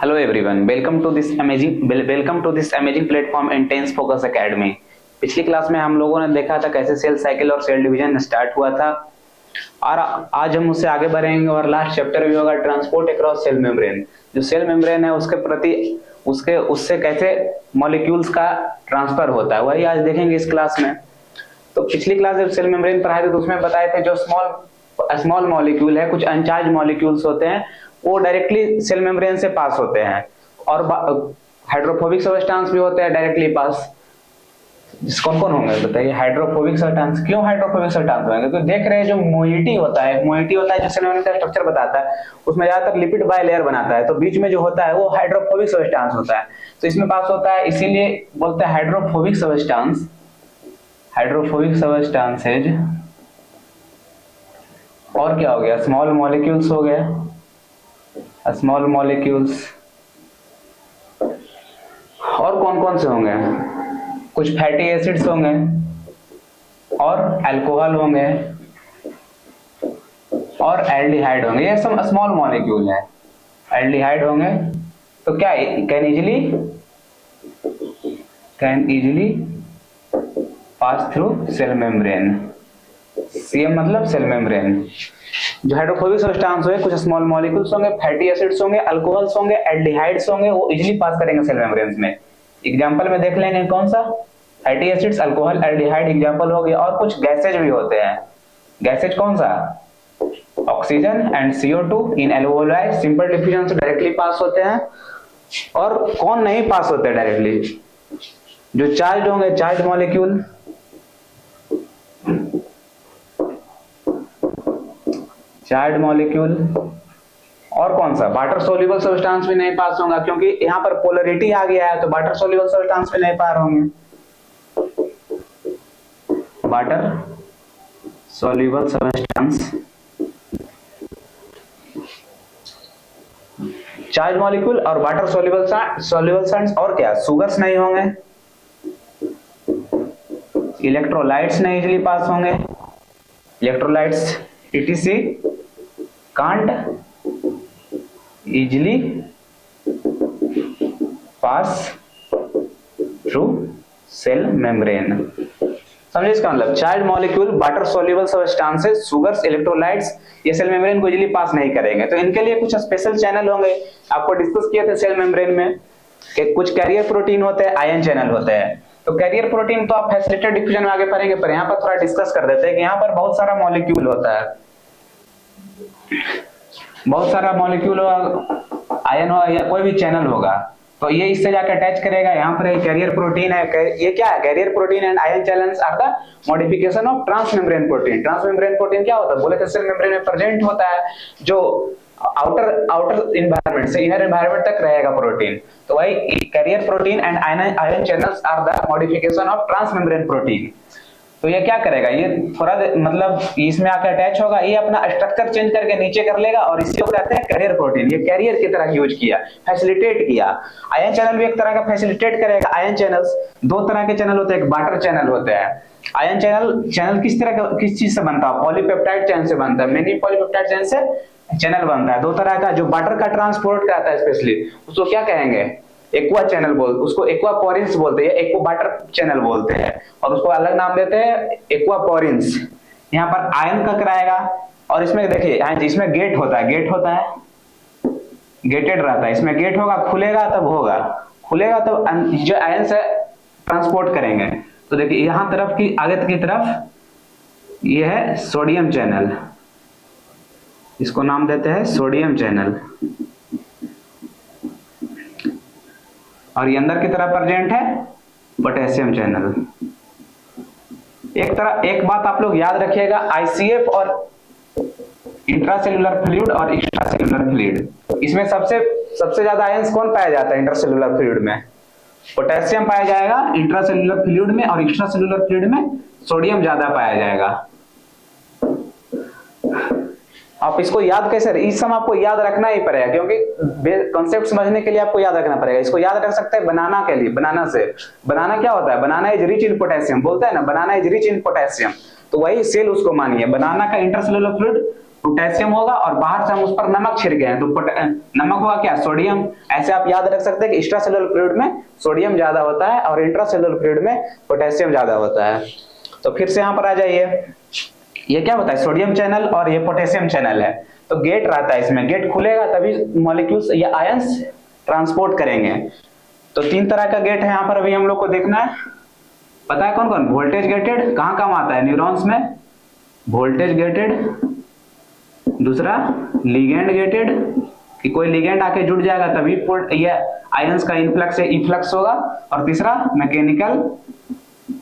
Hello everyone, welcome to this amazing platform Intense Focus Academy। पिछली class में हम लोगों ने देखा था कैसे सेल साइकिल और सेल डिवीजन स्टार्ट हुआ था और आज हम उससे आगे बढ़ेंगे और लास्ट चैप्टर भी होगा ट्रांसपोर्ट अक्रॉस सेल मेम्ब्रेन। जो सेल मेम्ब्रेन है उससे कैसे मॉलिक्यूल्स का ट्रांसफर होता है वही आज देखेंगे इस क्लास में। तो पिछली क्लास जब सेल मेम्ब्रेन पढ़ाए थे तो उसमें बताए थे जो स्मॉल मॉलिक्यूल है, कुछ अनचार्ज मॉलिक्यूल्स होते हैं वो डायरेक्टली सेल मेम्ब्रेन से पास होते हैं और हाइड्रोफोबिक सब्सटेंस भी होते हैं डायरेक्टली पास। कौन कौन होंगे बताइए? Hydrophobic substance. क्यों हाइड्रोफोबिक सब्सटेंस होंगे? तो देख रहे हैं जो मोइटी होता है जो सेल मेम्ब्रेन का स्ट्रक्चर बताता है उसमें ज्यादातर लिपिड बाइलेयर बनाता है, तो बीच में जो होता है वो हाइड्रोफोबिक सब्सटेंस होता है, तो इसमें पास होता है, इसीलिए बोलते हैं हाइड्रोफोबिक सब्सटेंस। हाइड्रोफोबिक सब्सटेंसेज और क्या हो गया? स्मॉल मॉलिक्यूल्स हो गए, स्मॉल मॉलिक्यूल्स। और कौन कौन से होंगे? कुछ फैटी एसिड्स होंगे और अल्कोहल होंगे और एल्डिहाइड होंगे। ये सब स्मॉल मॉलिक्यूल है, एल्डिहाइड होंगे। तो क्या can easily pass through cell membrane. CM मतलब सेल मेम्ब्रेन। जो हाइड्रोफोबिक सब्सटेंस होंगे, कुछ स्मॉल मॉलिक्यूल्स होंगे, फैटी एसिड्स होंगे, अल्कोहल्स होंगे, एल्डिहाइड्स होंगे, वो इजीली पास करेंगे सेल मेम्ब्रेन में। एग्जांपल में देख लेंगे कौन सा? Fatty acids, alcohol, aldehyde example हो गया। और कुछ गैसेज भी होते हैं। गैसेज कौन सा? Oxygen and CO2 in alveoli simple diffusion से डायरेक्टली पास होते हैं। और कौन नहीं पास होते डायरेक्टली? जो चार्ज होंगे, चार्ज मॉलिक्यूल। Charge molecule. और कौन सा? वाटर सोल्यूबल सब्सटेंस भी नहीं पास होगा क्योंकि यहाँ पर पोलरिटी आ गया है, तो वाटर सोल्यूबल सब्सटेंस भी नहीं पार होंगे। Water soluble substance, charge molecule और वाटर सोल्यूबल सॉल्यूबल्स। और क्या? सुगर्स नहीं होंगे, इलेक्ट्रोलाइट्स नहीं इजीली पास होंगे। Electrolytes ETC can't easily pass through cell membrane। समझे इसका मतलब? Charge molecule, water soluble substances, sugars, electrolytes ये सेल मेम्ब्रेन को इजीली पास नहीं करेंगे। तो इनके लिए कुछ स्पेशल चैनल होंगे। आपको डिस्कस किए थे सेल मेम्ब्रेन में कि कुछ कैरियर प्रोटीन होते हैं, आयन चैनल होते हैं। तो कैरियर प्रोटीन तो आप फैसिलिटेटेड डिफ्यूजन में आगे पढ़ेंगे, पर यहाँ पर थोड़ा डिस्कस कर देते हैं कि यहाँ पर बहुत सारा मॉलिक्यूल होता है, बहुत सारा मॉलिक्यूल होगा, आयन होगा या कोई भी चैनल होगा, तो ये इससे जाकर अटैच करेगा। यहाँ पर एक कैरियर प्रोटीन है। ये क्या है? Carrier protein and ion channels are the modification of transmembrane protein. Transmembrane protein क्या होता है? बोले तो सेल मेम्ब्रेन में प्रेजेंट होता है, जो आउटर इन्वायरमेंट से इनर इन्वायरमेंट तक रहेगा प्रोटीन। तो वही carrier protein and ion channels are the modification of transmembrane protein. तो ये क्या करेगा? ये थोड़ा मतलब इसमें आकर अटैच होगा, ये अपना स्ट्रक्चर चेंज करके नीचे कर लेगा और इसी को कहते हैं कैरियर प्रोटीन। ये कैरियर की तरह यूज किया, फैसिलिटेट किया। आयन चैनल भी एक तरह का फैसिलिटेट करेगा। आयन चैनल्स दो तरह के चैनल होते हैं, एक वाटर चैनल होते हैं। आयन चैनल किस तरह का, किस चीज से बनता है? पॉलीपेप्टाइड चेन से बनता है। मेनी पॉलीपेप्टाइड चेन से चैनल बनता है। दो तरह का, जो वाटर का ट्रांसपोर्ट करता है स्पेशली, उसको क्या कहेंगे? एक्वा चैनल बोलते, उसको एक्वापोरिन्स बोलते हैं, एक्वा वाटर चैनल बोलते हैं, और उसको अलग नाम देते हैं एक्वापोरिन्स। यहाँ पर आयन का कराएगा। और इसमें देखिए इसमें गेट होता है, गेटेड रहता है। इसमें गेट होगा, खुलेगा तब होगा, खुलेगा तब जो आयन से ट्रांसपोर्ट करेंगे। तो देखिए यहाँ तरफ की, आगे की तरफ ये है सोडियम चैनल, इसको नाम देते हैं सोडियम चैनल। और ये अंदर की तरफ प्रेजेंट है पोटेशियम चैनल। एक बात आप लोग याद रखिएगा, ICF और इंट्रासेल्युलर फ्लूइड और एक्स्ट्रासेल्युलर फ्लूइड, इसमें सबसे ज्यादा आयंस कौन पाया जाता है? इंट्रासेल्युलर फ्लूइड में पोटेशियम पाया जाएगा, इंट्रासेल्युलर फ्लूइड में, और एक्स्ट्रासेल्युलर फ्लूइड में सोडियम ज्यादा पाया जाएगा। आप इसको याद कैसे? इस सब आपको याद रखना ही पड़ेगा क्योंकि कॉन्सेप्ट समझने के लिए आपको याद रखना पड़ेगा। इसको याद रख सकते हैं बनाना के लिए। बनाना क्या होता है? बनाना इज रिच इन पोटेशियम, बोलते हैं ना, बनाना इज रिच इन पोटेशियम। तो वही सेल उसको मानिए, बनाना का इंटरसेलुलर फ्लूइड पोटेशियम होगा और बाहर से हम उस पर नमक छिड़के हैं, तो नमक होगा क्या, सोडियम। ऐसे आप याद रख सकते हैं कि एक्स्ट्रा सेलुलर फ्लूइड में सोडियम ज्यादा होता है और इंट्रा सेलुलर फ्लूइड में पोटेशियम ज्यादा होता है। तो फिर से यहाँ पर आ जाइए, ये क्या होता है, सोडियम चैनल और ये पोटेशियम चैनल है। तो गेट रहता है, इसमें गेट खुलेगा तभी मॉलिक्यूल्स या आयंस ट्रांसपोर्ट करेंगे। तो 3 तरह का गेट है यहाँ पर अभी हम लोग को देखना है। पता है कौन कौन, वोल्टेज गेटेड कहाँ काम आता है, न्यूरॉन्स में वोल्टेज गेटेड, दूसरा लिगेंड गेटेड कि कोई लिगेंड आके जुड़ जाएगा तभी ये आयंस का इनफ्लक्स या इफ्लक्स होगा, और तीसरा मैकेनिकल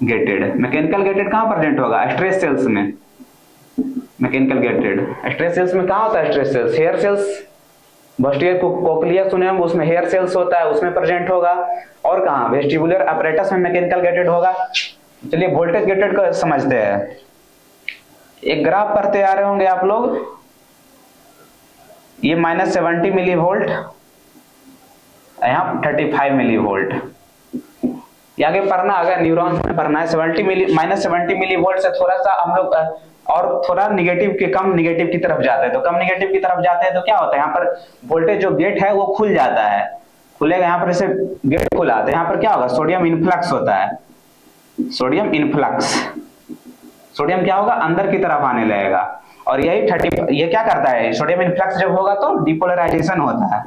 गेटेड। मैकेनिकल गेटेड कहाँ प्रेजेंट होगा, स्ट्रेस सेल्स में। मैकेनिकल गेटेड स्ट्रेस सेल्स में कहाँ होता है, स्ट्रेस सेल्स, हेयर सेल्स, बस्टियर कोक्लिया सुने हम, उसमें हेयर सेल्स होता है, उसमें प्रेजेंट होगा। और कहाँ, वेस्टिबुलर अपरेटस में मैकेनिकल गेटेड होगा। चलिए वोल्टेज गेटेड को समझते हैं। एक ग्राफ पढ़ते आ रहे होंगे आप लोग, ये -70 मिली वोल्ट, यहाँ 35 मिली वोल्ट। आगे पढ़ना, अगर न्यूरॉन्स में पढ़ना है, -70 मिली वोल्ट से थोड़ा सा हम लोग और थोड़ा निगेटिव के कम निगेटिव की तरफ जाते हैं। तो कम निगेटिव की तरफ जाते हैं तो क्या होता है, यहाँ पर वोल्टेज जो गेट है वो खुल जाता है, खुलेगा यहाँ पर, इसे गेट खुला तो यहाँ पर क्या होगा, सोडियम इनफ्लक्स होता है। सोडियम इनफ्लक्स, सोडियम क्या होगा, अंदर की तरफ आने लगेगा। और यही 30, ये क्या करता है, सोडियम इनफ्लक्स जब होगा तो डिपोलराइजेशन होता है,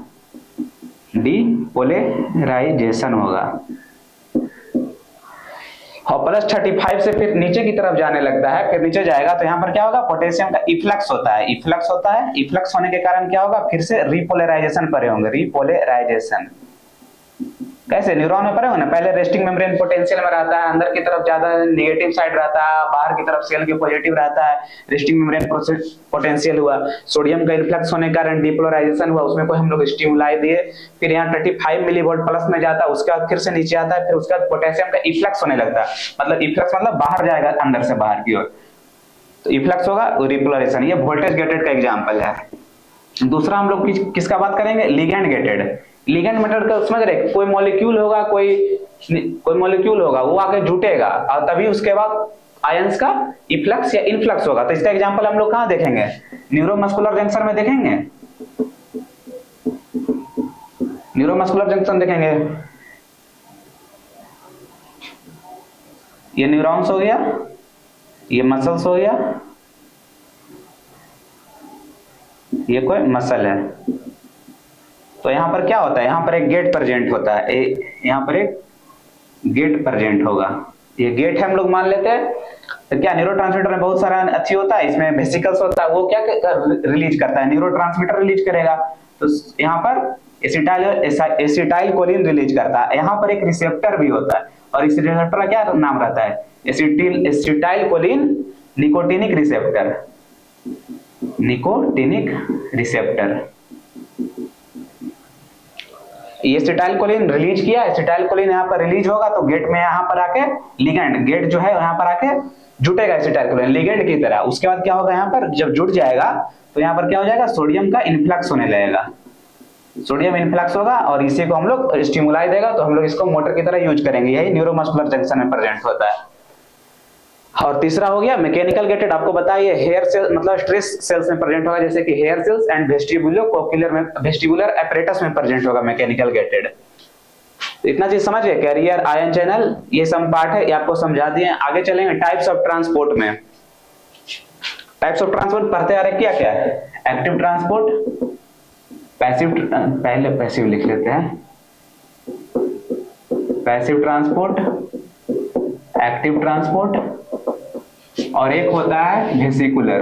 डिपोलराइजेशन होगा। और +35 से फिर नीचे की तरफ जाने लगता है, फिर नीचे जाएगा तो यहाँ पर क्या होगा, पोटेशियम का इफ्लक्स होता है। इफ्लक्स होता है, इफ्लक्स होने के कारण क्या होगा, फिर से रिपोलराइजेशन पढ़े होंगे, रिपोलराइजेशन कैसे, न्यूरॉन में पढ़े हो ना, पहले रेस्टिंग मेम्ब्रेन पोटेंशियल में रहता है, अंदर की तरफ ज्यादा नेगेटिव साइड रहता है, बाहर की तरफ सेल के पॉजिटिव रहता है, रेस्टिंग मेम्ब्रेन पोटेंशियल हुआ, सोडियम का इन्फ्लक्स होने के कारण डिपोलराइजेशन हुआ, उसमें कोई हम लोग स्टिमुलाई दिए, फिर यहाँ 35 मिलीवोल्ट प्लस में जाता है, उसके बाद फिर से नीचे आता है, फिर उसके बाद पोटेशियम का इफ्लक्स होने लगता है, मतलब इफ्लक्स मतलब बाहर जाएगा अंदर से बाहर की ओर, तो इफ्लक्स होगा रिपोलराइजेशन। ये वोल्टेज गेटेड का एग्जाम्पल है। दूसरा हम लोग किसका बात करेंगे, लिगेंड गेटेड। लिगेंड मेथड का समझ रहे, कोई मॉलिक्यूल होगा, कोई मॉलिक्यूल होगा, वो आके जुटेगा और तभी उसके बाद आयंस का इफ्लक्स या इनफ्लक्स होगा। तो इसका एग्जांपल हम लोग कहाँ देखेंगे, न्यूरोमस्कुलर जंक्शन में देखेंगे, न्यूरोमस्कुलर जंक्शन देखेंगे। ये न्यूरॉन्स हो गया, ये मसल्स हो गया, ये कोई मसल है। तो यहाँ पर क्या होता है, यहाँ पर एक गेट प्रेजेंट होता है, यहाँ पर एक गेट प्रेजेंट होगा, ये गेट है हम लोग मान लेते हैं। तो क्या न्यूरोट्रांसमीटर में बहुत सारा अच्छी होता है, इसमें वेसिकल्स होता है, वो क्या रिलीज करता है, न्यूरोट्रांसमीटर रिलीज करेगा। तो यहाँ पर एसिटाइल कोलिन रिलीज करता है, यहाँ पर एक रिसेप्टर भी होता है, और इस रिसेप्टर का क्या नाम रहता है, acetyl choline nicotinic receptor, nicotinic receptor. ये एसिटाइल कोलिन रिलीज किया, एसिटाइल कोलिन यहाँ पर रिलीज होगा तो गेट में यहाँ पर आके लिगेंड, गेट जो है यहाँ पर आके जुटेगा एसिटाइल कोलिन लिगेंड की तरह। उसके बाद क्या होगा, यहाँ पर जब जुट जाएगा तो यहाँ पर क्या हो जाएगा, सोडियम का इन्फ्लक्स होने लगेगा, सोडियम इन्फ्लक्स होगा और इसी को हम लोग स्टिमुलाई देगा, तो हम लोग इसको मोटर की तरह यूज करेंगे। यही न्यूरोमस्कुलर जंक्शन में प्रेजेंट होता है। और तीसरा हो गया मैकेनिकल गेटेड, आपको बताइए हेयर सेल मतलब स्ट्रेस सेल्स में प्रेजेंट होगा, जैसे कि हेयर सेल्स एंड वेस्टिबुलर कोक्युलर में, वेस्टिबुलर अपरेटस में प्रेजेंट होगा मैकेनिकल गेटेड। तो इतना चीज समझ गए, कैरियर, आयन चैनल, ये सब पार्ट है, ये आपको समझा दिए। आगे चलेंगे टाइप्स ऑफ ट्रांसपोर्ट में। टाइप्स ऑफ ट्रांसपोर्ट पढ़ते आ रहे क्या क्या है, एक्टिव ट्रांसपोर्ट, पैसिव, पहले पैसिव लिख लेते हैं, पैसिव ट्रांसपोर्ट, एक्टिव ट्रांसपोर्ट, और एक होता है vesicular,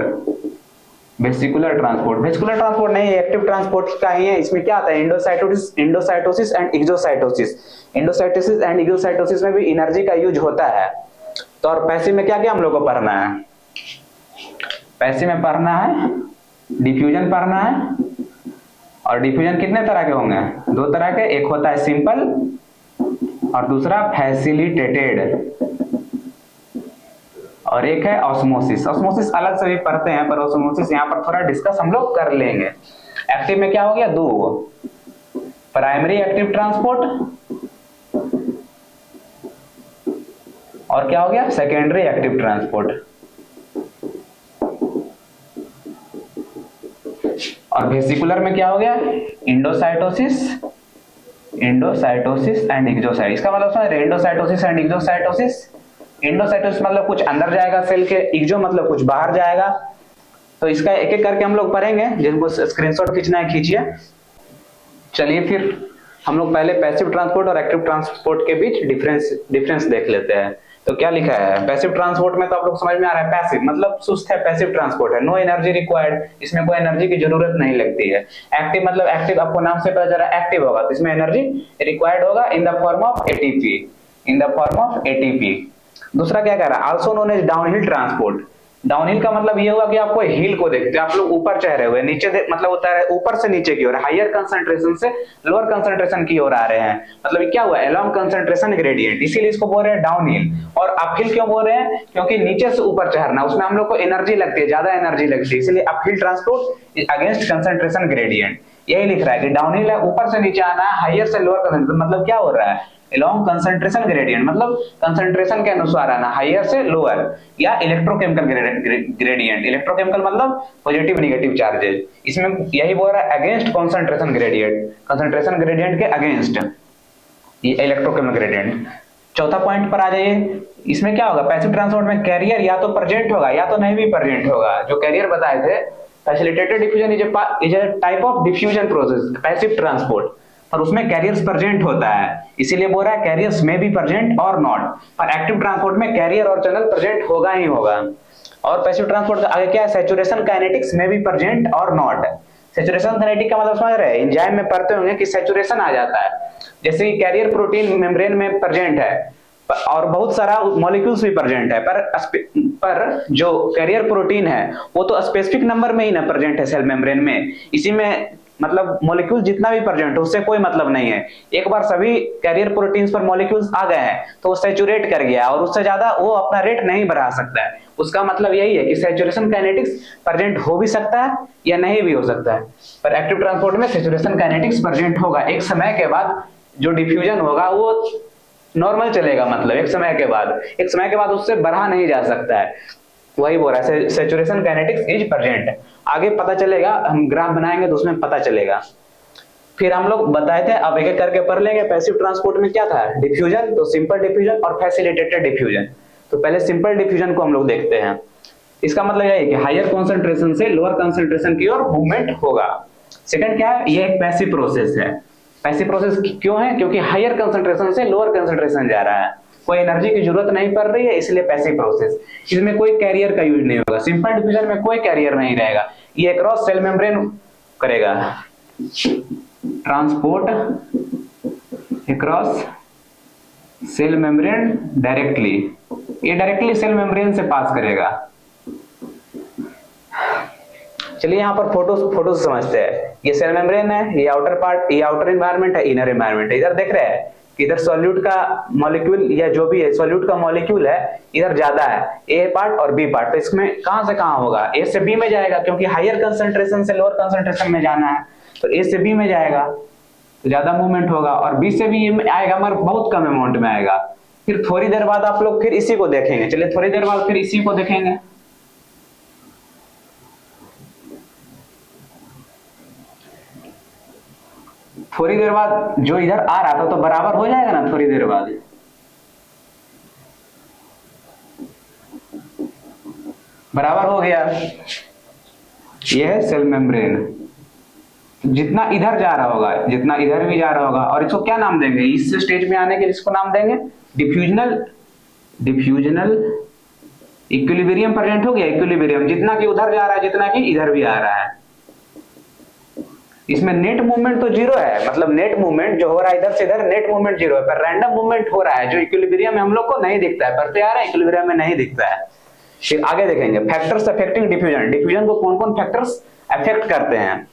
vesicular transport. Vesicular transport नहीं, एक्टिव ट्रांसपोर्ट का ही है। इसमें क्या आता है, endocytosis and exocytosis. Endocytosis and exocytosis में भी एनर्जी का यूज होता है। तो और पैसिव में क्या क्या हम लोग को पढ़ना है, पैसिव में पढ़ना है डिफ्यूजन पढ़ना है, और डिफ्यूजन कितने तरह के होंगे, 2 तरह के, एक होता है सिंपल और दूसरा फैसिलिटेटेड, और एक है ऑस्मोसिस। ऑस्मोसिस अलग से भी पढ़ते हैं, पर ऑस्मोसिस यहाँ पर थोड़ा डिस्कस हम लोग कर लेंगे। एक्टिव में क्या हो गया, 2, प्राइमरी एक्टिव ट्रांसपोर्ट, और क्या हो गया, सेकेंडरी एक्टिव ट्रांसपोर्ट। और वेसिकुलर में क्या हो गया, इंडोसाइटोसिस, इंडोसाइटोसिस एंड एक्सोसाइट। इसका मतलब समझ रहे, इंडोसाइटोसिस एंड एक्सोसाइटोसिस। इंडोसाइटोसिस मतलब कुछ अंदर जाएगा सेल के, एक्सो मतलब कुछ बाहर जाएगा। तो इसका एक एक करके हम लोग पढ़ेंगे, जिनको स्क्रीनशॉट खींचना है खींचिए। चलिए फिर हम लोग पहले पैसिव ट्रांसपोर्ट और एक्टिव ट्रांसपोर्ट के बीच डिफरेंस देख लेते हैं। तो क्या लिखा है पैसिव ट्रांसपोर्ट में, तो आप लोग समझ में आ रहा है, पैसिव मतलब सुस्त है, पैसिव ट्रांसपोर्ट है, नो एनर्जी रिक्वायर्ड, इसमें कोई एनर्जी की जरूरत नहीं लगती है। एक्टिव मतलब एक्टिव, आपको नाम से पता चल रहा है एक्टिव होगा, तो इसमें एनर्जी रिक्वायर्ड होगा in the form of ATP, in the form of ATP. दूसरा क्या कह रहा है, also known as downhill transport. Downhill का मतलब ये हुआ कि आपको हिल को देखते हैं, आप लोग ऊपर चढ़ रहे हुए, नीचे मतलब होता है ऊपर से नीचे की ओर, हायर कंसंट्रेशन से लोअर कंसंट्रेशन की ओर आ रहे हैं, मतलब क्या हुआ, अलोंग कंसंट्रेशन ग्रेडियंट, इसीलिए इसको बोल रहे हैं डाउनहिल। और अपहिल क्यों बोल रहे हैं, क्योंकि नीचे से ऊपर चढ़ना, उसमें हम लोग को एनर्जी लगती है, ज्यादा एनर्जी लगती है, इसलिए uphill transport against concentration gradient. यही लिख रहा है कि डाउनहिल है, ऊपर से नीचे आना है, हायर से लोअर कंसंट्रेशन, मतलब क्या हो रहा है, along concentration gradient, मतलब कंसंट्रेशन के अनुसार आना, हायर से लोअर, या इलेक्ट्रोकेमिकल ग्रेडियंट। इलेक्ट्रोकेमिकल मतलब पॉजिटिव नेगेटिव चार्जेस, इसमें यही बोल रहा है against concentration gradient, concentration gradient के अगेंस्ट ये इलेक्ट्रोकेमिकल ग्रेडियंट। चौथा पॉइंट पर आ जाइए, इसमें क्या होगा, पैसिव ट्रांसपोर्ट में कैरियर या तो प्रेजेंट होगा या तो नहीं भी प्रेजेंट होगा। जो कैरियर बताए थे, facilitated diffusion is a type of diffusion process, passive transport, और उसमें कैरियर्स प्रेजेंट होता है, इसीलिए बोल रहा है कैरियर्स में भी प्रेजेंट और नॉट। और एक्टिव ट्रांसपोर्ट में कैरियर और चैनल प्रेजेंट होगा ही होगा। और पैसिव ट्रांसपोर्ट का आगे क्या है, सैचुरेशन काइनेटिक्स में भी प्रेजेंट और नॉट। सैचुरेशन काइनेटिक का मतलब समझ रहे हैं, एंजाइम में पढ़ते होंगे कि सैचुरेशन आ जाता है, जैसे कि कैरियर प्रोटीन मेम्ब्रेन में प्रेजेंट है और बहुत सारा मॉलिक्यूल्स भी प्रेजेंट है, पर जो कैरियर प्रोटीन है वो तो स्पेसिफिक नंबर में ही ना प्रेजेंट है सेल मेम्ब्रेन में, इसी में मतलब मॉलिक्यूल जितना भी प्रेजेंट हो उससे कोई मतलब नहीं है। एक बार सभी कैरियर प्रोटीन्स पर मॉलिक्यूल्स आ गए हैं तो वो सैचुरेट कर गया और उससे ज्यादा वो अपना रेट नहीं बढ़ा सकता है। उसका मतलब यही है कि सैचुरेशन काइनेटिक्स प्रेजेंट हो भी सकता है या नहीं भी हो सकता है, पर एक्टिव ट्रांसपोर्ट में सैचुरेशन काइनेटिक्स प्रेजेंट होगा। एक समय के बाद जो डिफ्यूजन होगा वो नॉर्मल चलेगा, मतलब एक समय के बाद उससे बढ़ा नहीं जा सकता है, वही बोल रहा है सैचुरेशन काइनेटिक्स इज प्रेजेंट। आगे पता चलेगा, हम ग्राफ बनाएंगे तो उसमें पता चलेगा। फिर हम लोग बताए थे, अब एक एक करके पढ़ लेंगे। पैसिव ट्रांसपोर्ट में क्या था, डिफ्यूजन, तो सिंपल डिफ्यूजन और फैसिलिटेटेड डिफ्यूजन। तो पहले सिंपल डिफ्यूजन को हम लोग देखते हैं। इसका मतलब यह है कि हायर कंसंट्रेशन से लोअर कंसंट्रेशन की ओर मूवमेंट होगा। सेकंड क्या है, ये एक पैसिव प्रोसेस है। पैसिव प्रोसेस क्यों है, क्योंकि हायर कंसंट्रेशन से लोअर कंसंट्रेशन जा रहा है, कोई एनर्जी की जरूरत नहीं पड़ रही है, इसलिए पैसिव प्रोसेस। इसमें कोई कैरियर का यूज नहीं होगा, सिंपल डिफ्यूजन में कोई कैरियर नहीं रहेगा, ये क्रॉस सेल मेम्ब्रेन करेगा transport across cell membrane directly, ये डायरेक्टली सेल मेम्ब्रेन से पास करेगा। चलिए यहाँ पर फोटो से समझते हैं। ये सेल मेम्ब्रेन है, ये आउटर पार्ट, ये आउटर एनवायरनमेंट है, इनर एनवायरनमेंट है। इधर देख रहे हैं कि इधर सॉल्यूट का मॉलिक्यूल या जो भी है सॉल्यूट का मॉलिक्यूल है, इधर ज्यादा है, ए पार्ट और बी पार्ट। तो इसमें कहां से कहां होगा, ए से बी में जाएगा, क्योंकि हायर कंसंट्रेशन से लोअर कंसंट्रेशन में जाना है, तो ए से बी में जाएगा तो ज्यादा मूवमेंट होगा, और बी से बी आएगा मगर बहुत कम अमाउंट में आएगा। फिर थोड़ी देर बाद आप लोग फिर इसी को देखेंगे। चलिए थोड़ी देर बाद फिर इसी को देखेंगे। थोड़ी देर बाद जो इधर आ रहा था तो बराबर हो जाएगा ना, थोड़ी देर बाद बराबर हो गया। ये है सेल मेम्ब्रेन, जितना इधर जा रहा होगा, जितना इधर भी जा रहा होगा, और इसको क्या नाम देंगे, इस स्टेज में आने के इसको नाम देंगे डिफ्यूजनल इक्विलिब्रियम प्रेजेंट हो गया। इक्विलिब्रियम, जितना कि उधर जा रहा है जितना कि इधर भी आ रहा है। इसमें नेट मूवमेंट तो जीरो है, मतलब नेट मूवमेंट जो हो रहा है इधर से इधर, नेट मूवमेंट जीरो है, पर रैंडम मूवमेंट हो रहा है जो इक्विलिब्रियम में हम लोग को नहीं दिखता है, पढ़ते आ रहे हैं इक्विलिब्रियम में नहीं दिखता है। फिर आगे देखेंगे फैक्टर्स अफेक्टिंग डिफ्यूजन। डिफ्यूजन को कौन कौन फैक्टर्स अफेक्ट करते हैं।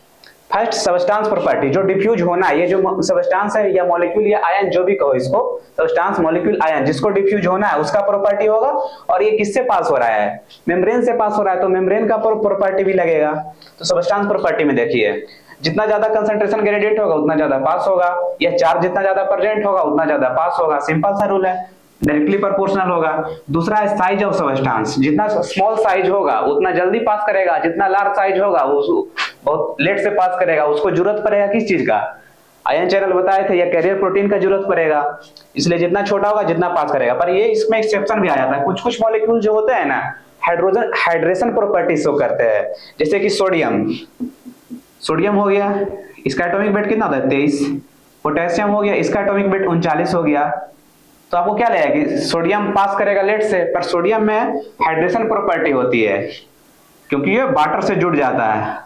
फर्स्ट, सबस्टांस प्रॉपर्टी, जो डिफ्यूज होना है, ये जो सबस्टांस है या मॉलिक्यूल या आयन जो भी कहो इसको, सबस्टांस मॉलिक्यूल आयन जिसको डिफ्यूज होना है उसका प्रॉपर्टी होगा। और ये किससे पास हो रहा है, मेम्ब्रेन से पास हो रहा है, तो मेम्ब्रेन का प्रॉपर्टी भी लगेगा। तो सबस्टांस प्रॉपर्टी में देखिए, जितना ज्यादा कंसंट्रेशन ग्रेडिएंट होगा उतना ज्यादा पास होगा, या चार्ज जितना ज्यादा प्रेजेंट होगा उतना ज्यादा पास होगा। सिंपल सा रूल है, डायरेक्टली प्रोपोर्शनल होगा। दूसरा है साइज ऑफ सबस्टांस, जितना स्मॉल साइज होगा उतना जल्दी पास करेगा, जितना लार्ज साइज होगा बहुत लेट से पास करेगा, उसको जरूरत पड़ेगा किस चीज का, आयन चैनल बताए थे या कैरियर प्रोटीन का जरूरत पड़ेगा, इसलिए जितना छोटा होगा जितना पास करेगा। पर ये इसमें एक्सेप्शन भी आ जाता है, कुछ कुछ मॉलिक्यूल जो होते हैं ना हाइड्रोजन हाइड्रेशन प्रॉपर्टी शो करते हैं, जैसे कि सोडियम, सोडियम हो गया, इसका एटॉमिक वेट कितना होता है 23, पोटेशियम हो गया, इसका एटॉमिक वेट 39 हो गया। तो आपको क्या लगेगा कि सोडियम पास करेगा लेट से, पर सोडियम में हाइड्रेशन प्रॉपर्टी होती है क्योंकि ये वाटर से जुड़ जाता है,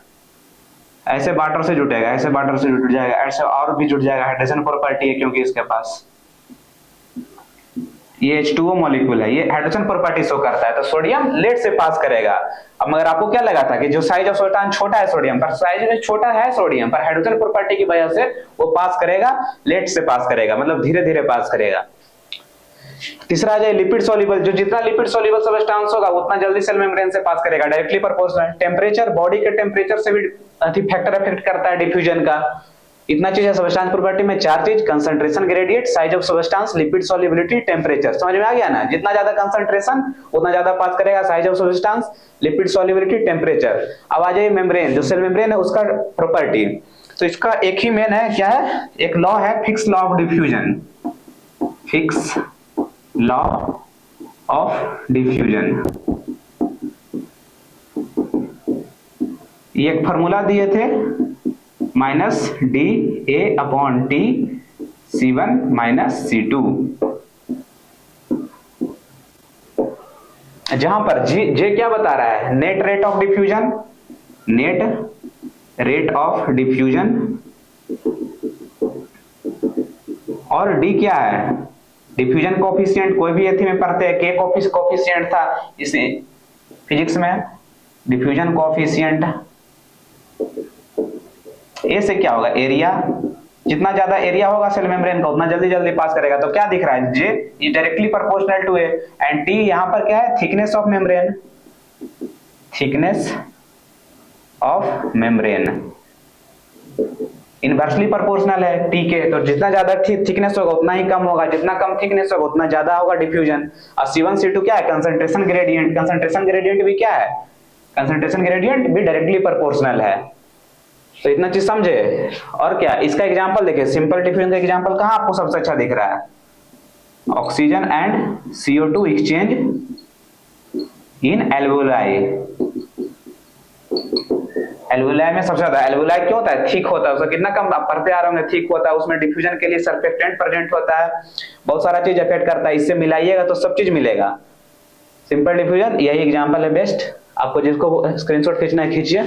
ऐसे वाटर से जुटेगा, ऐसे वाटर से जुट जाएगा, ऐसे और भी जुट जाएगा, हाइड्रेशन प्रॉपर्टी है क्योंकि इसके पास ये H2O मॉलिक्यूल है, ये हाइड्रोजन प्रॉपर्टी शो करता है, तो सोडियम लेट से पास करेगा। अब मगर आपको क्या लगा था कि जो साइज ऑफ सब्सटेंस छोटा है सोडियम, पर साइज में छोटा है सोडियम, पर हाइड्रोजन प्रॉपर्टी की वजह से वो पास करेगा, लेट से पास करेगा, मतलब धीरे धीरे पास करेगा। तीसरा आ जाए लिपिड सॉल्युबल, जो जितना लिपिड सॉल्युबल सब्सटेंस होगा उतना जल्दी सेल मेम्ब्रेन से पास करेगा, डायरेक्टली प्रोपोर्शनल। टेम्परेचर, बॉडी के टेम्परेचर से भी फैक्टर अफेक्ट करता है डिफ्यूजन का। इतना चीज है सब्सटेंस प्रॉपर्टी में, चार चीज, concentration gradient, size of substance, lipid solubility, temperature. समझ में आ गया ना, जितना ज्यादा कंसंट्रेशन उतना ज्यादा पास करेगा, size of substance, lipid solubility, temperature. अब आ जाए मेम्ब्रेन, जो सेल मेम्ब्रेन है उसका प्रॉपर्टी, तो इसका एक ही मेन है, क्या है, एक लॉ है, fix law of diffusion, fix law of diffusion. ये एक फॉर्मूला दिए थे, -dA/T C1 - C2, जहां पर जे क्या बता रहा है, net rate of diffusion, net rate of diffusion, और डी क्या है, डिफ्यूजन कोफिशिएंट। कोई भी एथी में पढ़ते हैं, के कोफिशिएंट था इसे फिजिक्स में, डिफ्यूजन कोफिशिएंट। ए से क्या होगा, एरिया, जितना ज्यादा एरिया होगा सेल मेम्ब्रेन का उतना जल्दी जल्दी पास करेगा। तो क्या दिख रहा है, जे ये directly proportional to A, and T यहां पर क्या है, thickness of membrane, thickness of membrane inversely proportional है टी के, तो जितना ज्यादा थिकनेस होगा उतना ही कम होगा, जितना कम थिकनेस होगा उतना ज्यादा होगा डिफ्यूजन। और C1 C2 क्या है, कंसंट्रेशन ग्रेडियंट, कंसंट्रेशन ग्रेडियंट भी क्या है, कंसंट्रेशन ग्रेडियंट भी डायरेक्टली प्रोपोर्शनल है। तो इतना चीज समझे। और क्या, इसका एग्जांपल देखिए, सिंपल डिफ्यूजन का एग्जांपल कहां आपको सबसे अच्छा दिख रहा है, oxygen and CO2 exchange in alveoli. Alveoli में सबसे ज्यादा, एल्वोलाई क्यों होता है, थिक होता है, उसका कितना कम आप पढ़ते आ रहे होंगे, थिक होता है, उसमें डिफ्यूजन के लिए सरफेक्टेंट प्रेजेंट होता है, बहुत सारा चीज अफेक्ट करता है, इससे मिलाइएगा तो सब चीज मिलेगा। सिंपल डिफ्यूजन यही एग्जांपल है बेस्ट, आपको जिसको स्क्रीनशॉट खींचना है खींचिए।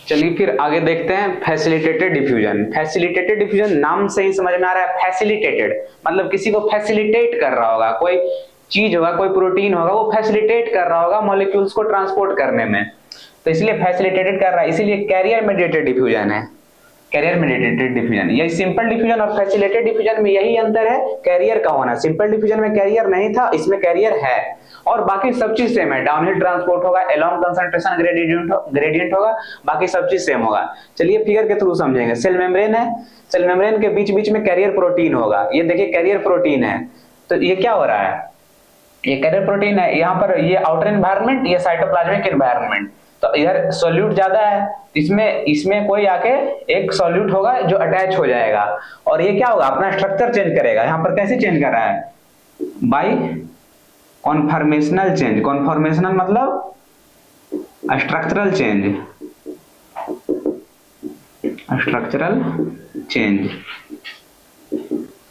चलिए फिर आगे देखते हैं फैसिलिटेटेड डिफ्यूजन। फैसिलिटेटेड डिफ्यूजन नाम से ही समझ में आ रहा है, फैसिलिटेटेड मतलब किसी को फैसिलिटेट कर रहा होगा, कोई चीज होगा, कोई प्रोटीन होगा, वो फैसिलिटेट कर रहा होगा मॉलिक्यूल्स को ट्रांसपोर्ट करने में, तो इसलिए फैसिलिटेटेड कर रहा है, इसीलिए कैरियर मेडिएटेड डिफ्यूजन है, कैरियर मेडिएटेड डिफ्यूजन। ये सिंपल डिफ्यूजन और फैसिलिटेटेड डिफ्यूजन में यही अंतर है, कैरियर का होना। सिंपल डिफ्यूजन में कैरियर नहीं था, इसमें कैरियर है, और बाकी सब चीज सेम है, डाउनहिल ट्रांसपोर्ट होगा, एलोंग कंसंट्रेशन ग्रेडियंट होगा, बाकी सब चीज सेम होगा। चलिए फिगर के थ्रू समझेंगे। सेल मेम्ब्रेन है, सेल मेम्ब्रेन के बीच बीच में कैरियर प्रोटीन होगा, ये देखिए कैरियर प्रोटीन है, तो ये क्या हो रहा है, ये कैरियर प्रोटीन है, यहाँ पर ये आउटर एनवायरनमेंट, ये साइटोप्लाज्मिक एनवायरनमेंट, तो इधर सॉल्यूट ज्यादा है, इसमें कोई आके एक सॉल्यूट होगा जो अटैच हो जाएगा, और ये क्या होगा, अपना स्ट्रक्चर चेंज करेगा। यहाँ पर कैसे चेंज कर रहा है, बाय कॉन्फॉर्मेशनल चेंज। कॉन्फॉर्मेशनल मतलब स्ट्रक्चरल चेंज, स्ट्रक्चरल चेंज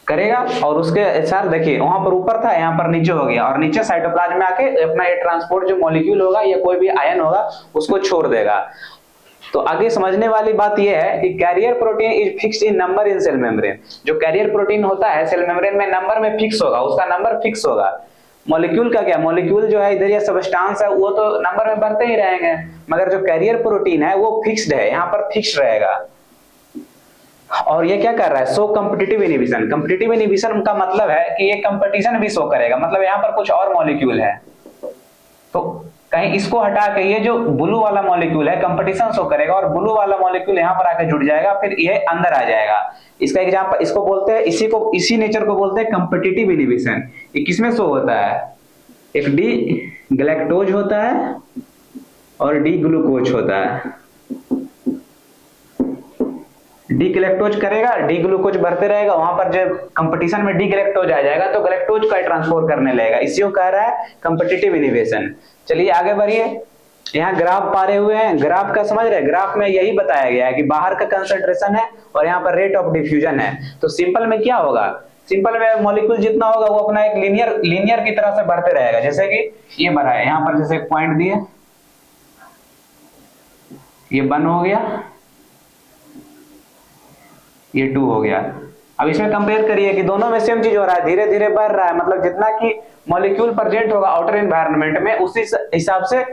करेगा, और उसके साथ देखिए वहां पर ऊपर था, यहाँ पर नीचे हो गया, और नीचे साइटोप्लाज्म में आके अपना ये ट्रांसपोर्ट जो मॉलिक्यूल होगा या कोई भी आयन होगा उसको छोड़ देगा। तो आगे समझने वाली बात यह है कि carrier protein is fixed in number in cell membrane. जो कैरियर प्रोटीन होता है सेल मेम्ब्रेन में नंबर में फिक्स होगा, उसका नंबर फिक्स होगा। मॉलिक्यूल का क्या, मॉलिक्यूल जो है इधर ये सब्सटेंस है वो तो नंबर में बढ़ते ही रहेंगे, मगर जो कैरियर प्रोटीन है वो फिक्स्ड है, यहाँ पर फिक्स्ड रहेगा। और ये क्या कर रहा है, show competitive inhibition. Competitive inhibition का मतलब है कि ये कंपटीशन भी शो करेगा, मतलब यहाँ पर कुछ और मॉलिक्यूल है तो कहीं इसको हटा के ये जो ब्लू वाला मॉलिक्यूल है कंपटीशन शो करेगा, और ब्लू वाला मॉलिक्यूल यहाँ पर आके जुड़ जाएगा, फिर ये अंदर आ जाएगा। इसका एग्जांपल, इसको बोलते हैं, इसी नेचर को बोलते हैं कॉम्पिटिटिव इनहिबिशन। ये किसमें शो होता है, एक डी ग्लैक्टोज होता है और डी ग्लूकोज होता है, डी गैलेक्टोज करेगा, डी ग्लूकोज बढ़ते रहेगा, वहां पर जब कंपटीशन में डी गैलेक्टोज आ जाएगा तो गैलेक्टोज का ट्रांसपोर्ट करने लगेगा, इसी को कह रहा है कंपिटिटिव इनहिबिशन। चलिए आगे बढ़िए, यहाँ ग्राफ पारे हुए हैं, ग्राफ का समझ रहे, ग्राफ में यही बताया गया है कि बाहर का कंसंट्रेशन है और यहाँ पर रेट ऑफ डिफ्यूजन है। तो सिंपल में क्या होगा, सिंपल में मॉलिक्यूल जितना होगा वो अपना एक लीनियर की तरह से बढ़ते रहेगा, जैसे कि ये बढ़ा है, यहाँ पर जैसे पॉइंट दिए, ये 1 हो गया, ये 2 हो गया। अब इसमें कंपेयर करिए कि दोनों में सेम चीज हो रहा है, धीरे धीरे बढ़ रहा है, मतलब जितना कि मॉलिक्यूल प्रेजेंट होगा आउटर एनवायरनमेंट में उसी हिसाब से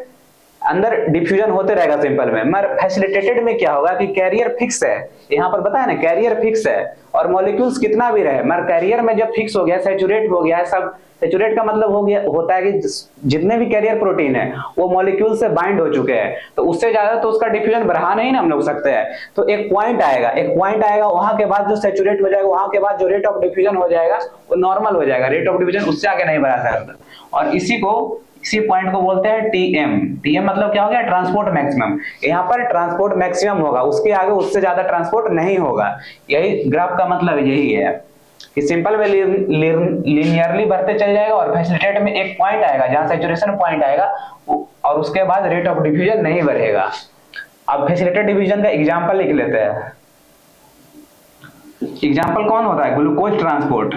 अंदर डिफ्यूजन होते रहेगा सिंपल में। मगर फैसिलिटेटेड में क्या होगा कि कैरियर फिक्स है, यहाँ पर बताया ना कैरियर फिक्स है और मॉलिक्यूल्स कितना भी रहे, मगर कैरियर में जब फिक्स हो गया, सैचुरेट हो गया है सब, सैचुरेट का मतलब हो गया होता है कि जितने भी कैरियर प्रोटीन है वो मॉलिक्यूल से बाइंड हो चुके हैं, तो उससे ज्यादा तो उसका डिफ्यूजन बढ़ा नहीं ना हम लोग सकते हैं। तो एक पॉइंट आएगा, वहां के बाद जो सैचुरेट हो जाएगा, वहां के बाद जो रेट ऑफ डिफ्यूजन हो जाएगा वो नॉर्मल हो जाएगा, रेट ऑफ डिफ्यूजन उससे आगे नहीं बढ़ा सकता। और इसी पॉइंट को बोलते हैं टीएम। टीएम मतलब क्या हो गया, ट्रांसपोर्ट मैक्सिमम। यहाँ पर ट्रांसपोर्ट मैक्सिमम होगा, उसके आगे उससे ज्यादा ट्रांसपोर्ट नहीं होगा। यही ग्राफ का मतलब यही है कि सिंपल में लीनियरली बढ़ते चल जाएगा और फैसिलिटेट में एक पॉइंट आएगा जहां सैचुरेशन पॉइंट आएगा और उसके बाद रेट ऑफ डिफ्यूजन नहीं बढ़ेगा। अब फैसिलिटेटेड डिफ्यूजन का एग्जांपल लिख लेते हैं। एग्जांपल कौन होता है, ग्लूकोज ट्रांसपोर्ट।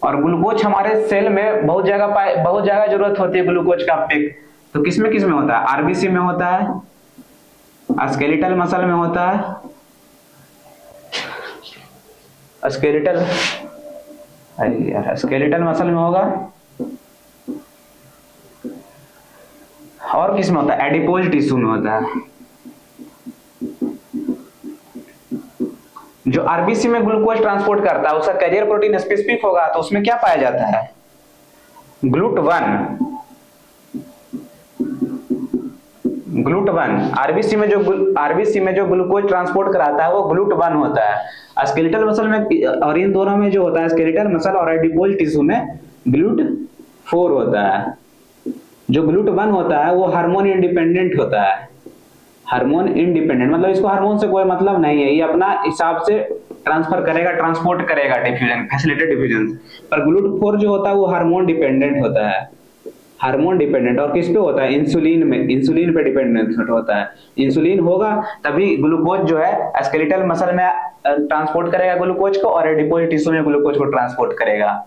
और ग्लूकोज हमारे सेल में बहुत जगह जरूरत होती है ग्लूकोज का अपटेक। तो किस में होता है, आरबीसी में होता है, स्केलेटल मसल में होता है, स्केलेटल मसल में होगा, और किस में होता है, एडिपोज टिश्यू में होता है। जो आरबीसी में ग्लूकोज ट्रांसपोर्ट करता है उसका कैरियर प्रोटीन स्पेसिफिक होगा, तो उसमें क्या पाया जाता है, GLUT1। आरबीसी में जो ग्लूकोज ट्रांसपोर्ट कराता है वो GLUT1 होता है। स्केलेटल मसल में और इन दोनों में जो होता है स्केलेटल मसल और एडिपोज टिश्यू में GLUT4 होता है। जो GLUT1 होता है वो हार्मोन इंडिपेंडेंट होता है। हार्मोन इंडिपेंडेंट मतलब इसको हार्मोन से कोई मतलब नहीं है, ये अपना हिसाब से ट्रांसपोर्ट करेगा डिफ्यूजन, फैसिलिटेटेड डिफ्यूजन। पर GLUT4 जो होता है वो हार्मोन डिपेंडेंट होता है। हार्मोन डिपेंडेंट और किस पे होता है, इंसुलिन पे डिपेंडेंट होता है। इंसुलिन होगा तभी ग्लूकोज जो है स्केलेटल मसल में ट्रांसपोर्ट करेगा ग्लूकोज को और एडिपोज टिश्यू में ग्लूकोज को ट्रांसपोर्ट करेगा।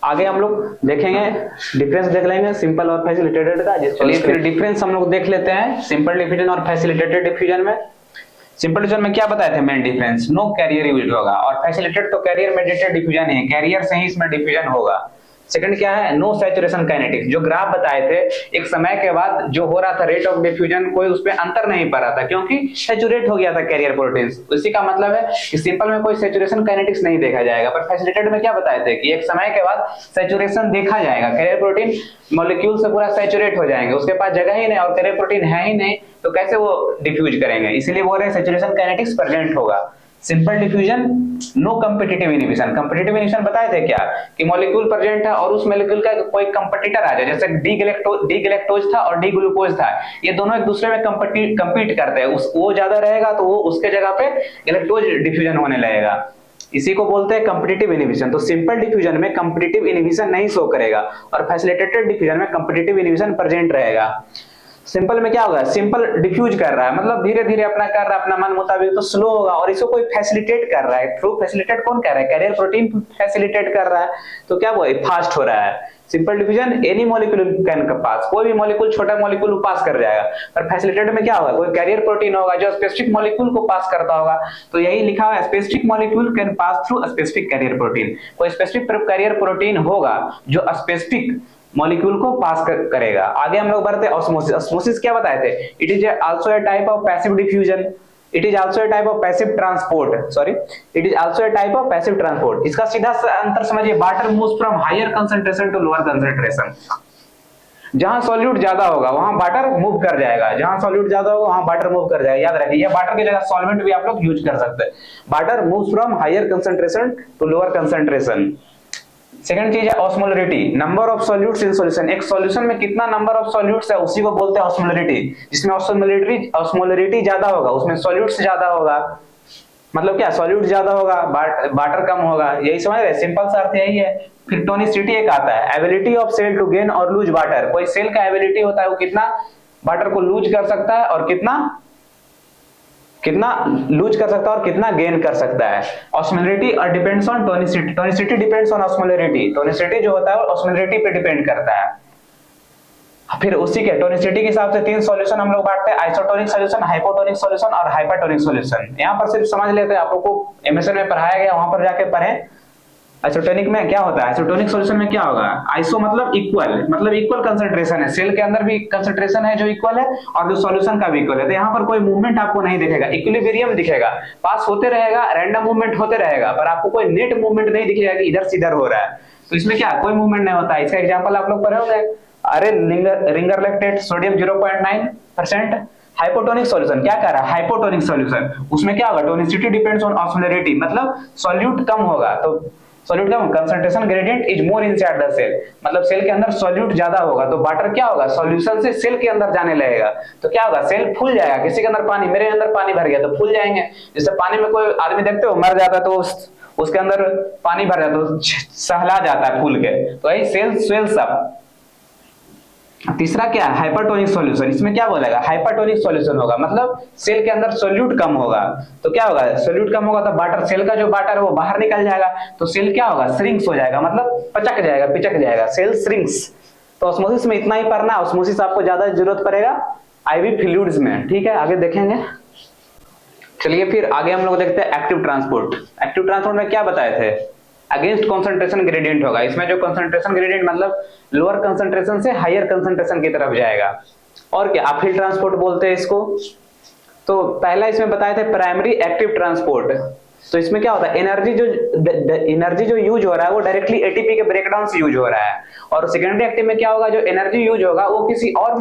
आगे हम लोग देखेंगे, डिफरेंस देख लेंगे सिंपल और फैसिलिटेटेड का। चलिए फिर डिफरेंस हम लोग देख लेते हैं सिंपल डिफ्यूजन और फैसिलिटेटेड डिफ्यूजन में। सिंपल डिफ्यूजन में क्या बताए थे main difference, no carrier used होगा, और फैसिलिटेटेड तो कैरियर मेडिएटेड डिफ्यूजन है, कैरियर से ही इसमें डिफ्यूजन होगा। सेकंड क्या है, नो सैचुरेशन काइनेटिक्स। जो ग्राफ बताए थे एक समय के बाद जो हो रहा था रेट ऑफ डिफ्यूजन कोई उसमें अंतर नहीं पड़ रहा था क्योंकि सैचुरेट हो गया था कैरियर प्रोटीन्स। इसी का मतलब है कि सिंपल में कोई सैचुरेशन काइनेटिक्स नहीं देखा जाएगा। पर फैसिलिटेटेड में क्या बताए थे कि एक समय के बाद सैचुरेशन देखा जाएगा, कैरियर प्रोटीन मॉलिक्यूल से पूरा सैचुरेट हो जाएंगे, उसके पास जगह ही नहीं और कैरियर प्रोटीन है ही नहीं, तो कैसे वो डिफ्यूज करेंगे, इसीलिए बोल रहे हैं सैचुरेशन काइनेटिक्स प्रेजेंट होगा। Simple diffusion no competitive inhibition. Competitive inhibition बताए थे क्या कि मॉलिक्यूल प्रेजेंट है और उस मॉलिक्यूल का कोई कंपटीटर आ जाए, जैसे डी गैलेक्टोज था और डी ग्लूकोज था, ये दोनों एक दूसरे में कंपीट करते हैं, वो ज्यादा रहेगा तो वो उसके जगह पे गैलेक्टोज डिफ्यूजन होने लगेगा, इसी को बोलते हैं कम्पिटिटिव इनहिबिशन। तो सिंपल डिफ्यूजन में कम्पिटिटिव इनहिबिशन नहीं शो करेगा और फैसिलिटेटेड डिफ्यूजन में कम्पिटिटिव इनहिबिशन प्रेजेंट रहेगा। सिंपल में क्या होगा, सिंपल डिफ्यूज कर रहा है मतलब धीरे धीरे अपना कर रहा है अपना मन मुताबिक, तो स्लो होगा, और इसको कोई फैसिलिटेट कर रहा है, थ्रू फैसिलिटेट कौन कर रहा है, कैरियर प्रोटीन फैसिलिटेट कर रहा है, तो क्या वो फास्ट हो रहा है। Simple diffusion any molecule can pass, कोई भी मॉलिक्यूल छोटा मॉलिक्यूल पास कर जाएगा। पर फैसिलिटेटेड में क्या होगा, कोई कैरियर प्रोटीन होगा जो स्पेसिफिक मॉलिक्यूल को पास करता होगा, तो यही लिखा हुआ है specific molecule can pass through specific carrier protein. कोई स्पेसिफिक कैरियर प्रोटीन होगा जो स्पेसिफिक मॉलिक्यूल को पास करेगा। आगे हम लोग बढ़ते हैं ऑस्मोसिस। ऑस्मोसिस क्या बताए थे, it is also a type of passive diffusion, it is also a type of passive transport, sorry it is also a type of passive transport. इसका सीधा अंतर समझिए, water moves from higher concentration to lower concentration. जहां solute ज्यादा होगा वहां water move कर जाएगा, जहां सॉल्यूट ज्यादा होगा वहां वाटर मूव कर जाएगा। याद रखिए, ये वाटर की जगह सॉल्वेंट भी आप लोग यूज कर सकते हैं। Water moves from higher concentration to lower concentration. Second चीज है osmolarity, number of solutes in solution. एक सॉल्यूशन में कितना नंबर ऑफ सॉल्यूट्स है उसी को बोलते हैं ऑस्मोलरिटी। जिसमें ऑस्मोलरिटी ज्यादा होगा उसमें सॉल्यूट्स ज्यादा होगा, मतलब क्या सॉल्यूट ज्यादा होगा, वाटर कम होगा, यही समझ रहे, सिंपल सा अर्थ यही है। फिर टोनिसिटी एक आता है, ability of cell to gain और लूज वाटर। कोई सेल का एबिलिटी होता है वो कितना वाटर को लूज कर सकता है और कितना लूज कर सकता है और कितना गेन कर सकता है। ऑस्मोलरिटी और depends on tonicity, tonicity depends on osmolarity, tonicity जो होता है वो ऑस्मोलरिटी पे डिपेंड करता है। फिर उसी के टोनिसिटी के हिसाब से तीन सॉल्यूशन हम लोग बांटते हैं, आइसोटोनिक सॉल्यूशन, हाइपोटोनिक सॉल्यूशन और हाइपरटोनिक सॉल्यूशन। यहाँ पर सिर्फ समझ लेते हैं, आप लोग को एमएसएन में पढ़ाया गया, वहां पर जाके पढ़ें। आइसोटोनिक में क्या होता है, आइसोटोनिक सॉल्यूशन में क्या होगा, आइसो मतलब इक्वल, मतलब इक्वल कंसंट्रेशन है, सेल के अंदर भी कंसंट्रेशन है जो इक्वल है और जो सॉल्यूशन का भी इक्वल है। तो यहाँ पर कोई मूवमेंट आपको नहीं दिखेगा, इक्विलिब्रियम दिखेगा, पास होते रहेगा, रैंडम मूवमेंट होते रहेगा, पर आपको कोई नेट मूवमेंट नहीं दिखेगा कि इधर से इधर हो रहा है। तो इसमें क्या कोई मूवमेंट नहीं होता है। इसका एग्जाम्पल आप लोग पढ़े होंगे, अरे Ringer lactate sodium 0.9%। Hypotonic solution क्या कर रहा है, हाइपोटोनिक सॉल्यूशन, उसमें क्या होगा, टोनिसिटी डिपेंड्स ऑन ऑस्मोलरिटी, मतलब सॉल्यूट कम होगा, तो सॉल्यूट कम, concentration gradient is more inside the cell, मतलब सेल के अंदर सॉल्यूट ज्यादा होगा तो वाटर क्या होगा, सॉल्यूशन से सेल के अंदर जाने लगेगा, तो क्या होगा, सेल फूल जाएगा। किसी के अंदर पानी, मेरे अंदर पानी भर गया तो फूल जाएंगे। जैसे पानी में कोई आदमी देखते हो मर जाता है तो उसके अंदर पानी भर जाता है तो सहला जाता है फूल के, तो यही सेल स्वेल्स अप। तीसरा क्या है, हाइपरटोनिक सॉल्यूशन। इसमें क्या बोलेगा, हाइपरटोनिक सॉल्यूशन होगा, मतलब सेल के अंदर सोल्यूट कम होगा, तो क्या होगा, सोल्यूट कम होगा तो वाटर, सेल का जो वाटर है वो बाहर निकल जाएगा, तो सेल क्या होगा, श्रिंक्स हो जाएगा, मतलब पचक जाएगा, पिचक जाएगा, सेल श्रिंक्स। तो ऑस्मोसिस में इतना ही पढ़ना, ऑस्मोसिस आपको ज्यादा जरूरत पड़ेगा आईवी फ्लूइड्स में, ठीक है, आगे देखेंगे। चलिए फिर आगे हम लोग देखते हैं एक्टिव ट्रांसपोर्ट। एक्टिव ट्रांसपोर्ट में क्या बताए थे, अगेंस्ट कंसंट्रेशन ग्रेडियंट होगा। इसमें जो कंसंट्रेशन ग्रेडियंट मतलब लोअर कंसंट्रेशन से हायर कंसंट्रेशन की तरफ जाएगा। और क्या अपहिल ट्रांसपोर्ट बोलते हैं इसको। तो पहला इसमें बताए थे प्राइमरी एक्टिव ट्रांसपोर्ट। तो इसमें क्या होता है, एनर्जी जो यूज हो रहा है वो डायरेक्टली एटीपी के ब्रेकडाउन से यूज हो रहा है। और सेकेंडरी एक्टिव में क्या होगा, जो एनर्जी यूज होगा वो किसी और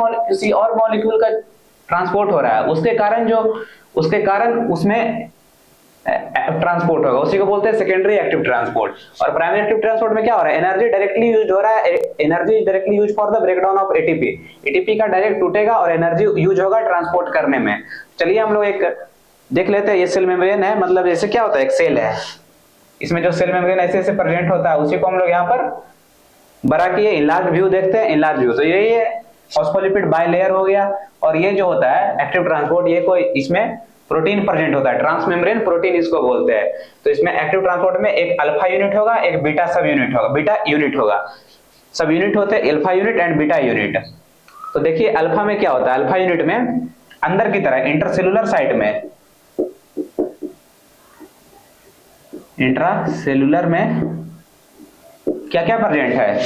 मॉलिक्यूल का ट्रांसपोर्ट हो रहा है, उसके कारण उसमें ट्रांसपोर्ट होगा, उसी को बोलते हैं सेकेंडरी एक्टिव ट्रांसपोर्ट। और प्राइमरी एक्टिव ट्रांसपोर्ट में क्या हो रहा है, एनर्जी डायरेक्टली यूज हो रहा है, energy directly use for the breakdown of ATP, ATP का डायरेक्ट टूटेगा और एनर्जी यूज होगा ट्रांसपोर्ट करने में। चलिए हम लोग एक देख लेते हैं, ये सेल मेम्ब्रेन है, मतलब जैसे क्या होता है, एक सेल है, इसमें जो सेल मेम्ब्रेन ऐसे ऐसे प्रेजेंट होता है, उसी को हम लोग यहाँ पर बड़ा किए इनलार्ज व्यू देखते हैं, इनलार्ज व्यू। तो यही है फॉस्फोलिपिड बाइलेयर हो गया। और ये जो होता है एक्टिव ट्रांसपोर्ट, ये कोई इसमें प्रोटीन प्रेजेंट होता है, ट्रांसमेम्ब्रेन प्रोटीन इसको बोलते हैं। तो इसमें एक्टिव ट्रांसपोर्ट में एक अल्फा यूनिट होगा, एक बीटा सब यूनिट होगा, बीटा यूनिट होगा, सब यूनिट होते हैं alpha unit and beta unit. तो देखिए अल्फा में क्या होता है, अल्फा यूनिट में अंदर की तरह इंटरसेलुलर साइट में, इंट्रासेलुलर में क्या क्या प्रेजेंट है,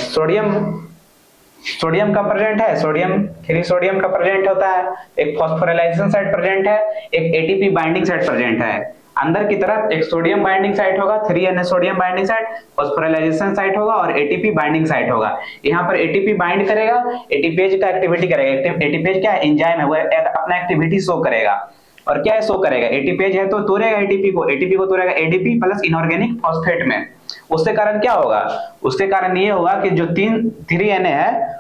सोडियम का प्रेजेंट है, सोडियम 3 सोडियम का प्रेजेंट होता है, एक फॉस्फोराइलेशन साइट प्रेजेंट है, एक एटीपी बाइंडिंग साइट प्रेजेंट है। अंदर की तरफ एक सोडियम बाइंडिंग साइट होगा, 3Na sodium binding site, phosphorylation site होगा और एटीपी बाइंडिंग साइट होगा। यहाँ पर एटीपी बाइंड करेगा, एटीपेज का एक्टिविटी करेगा। एटीपेज क्या है, एंजाइम है, वो अपना एक्टिविटी शो करेगा। और क्या है शो करेगा, एटीपेज है तो तोड़ेगा एटीपी को तोड़ेगा एडीपी प्लस इनऑर्गेनिक फॉस्फेट में। उसके कारण क्या होगा, उसके कारण ये होगा कि जो 3Na है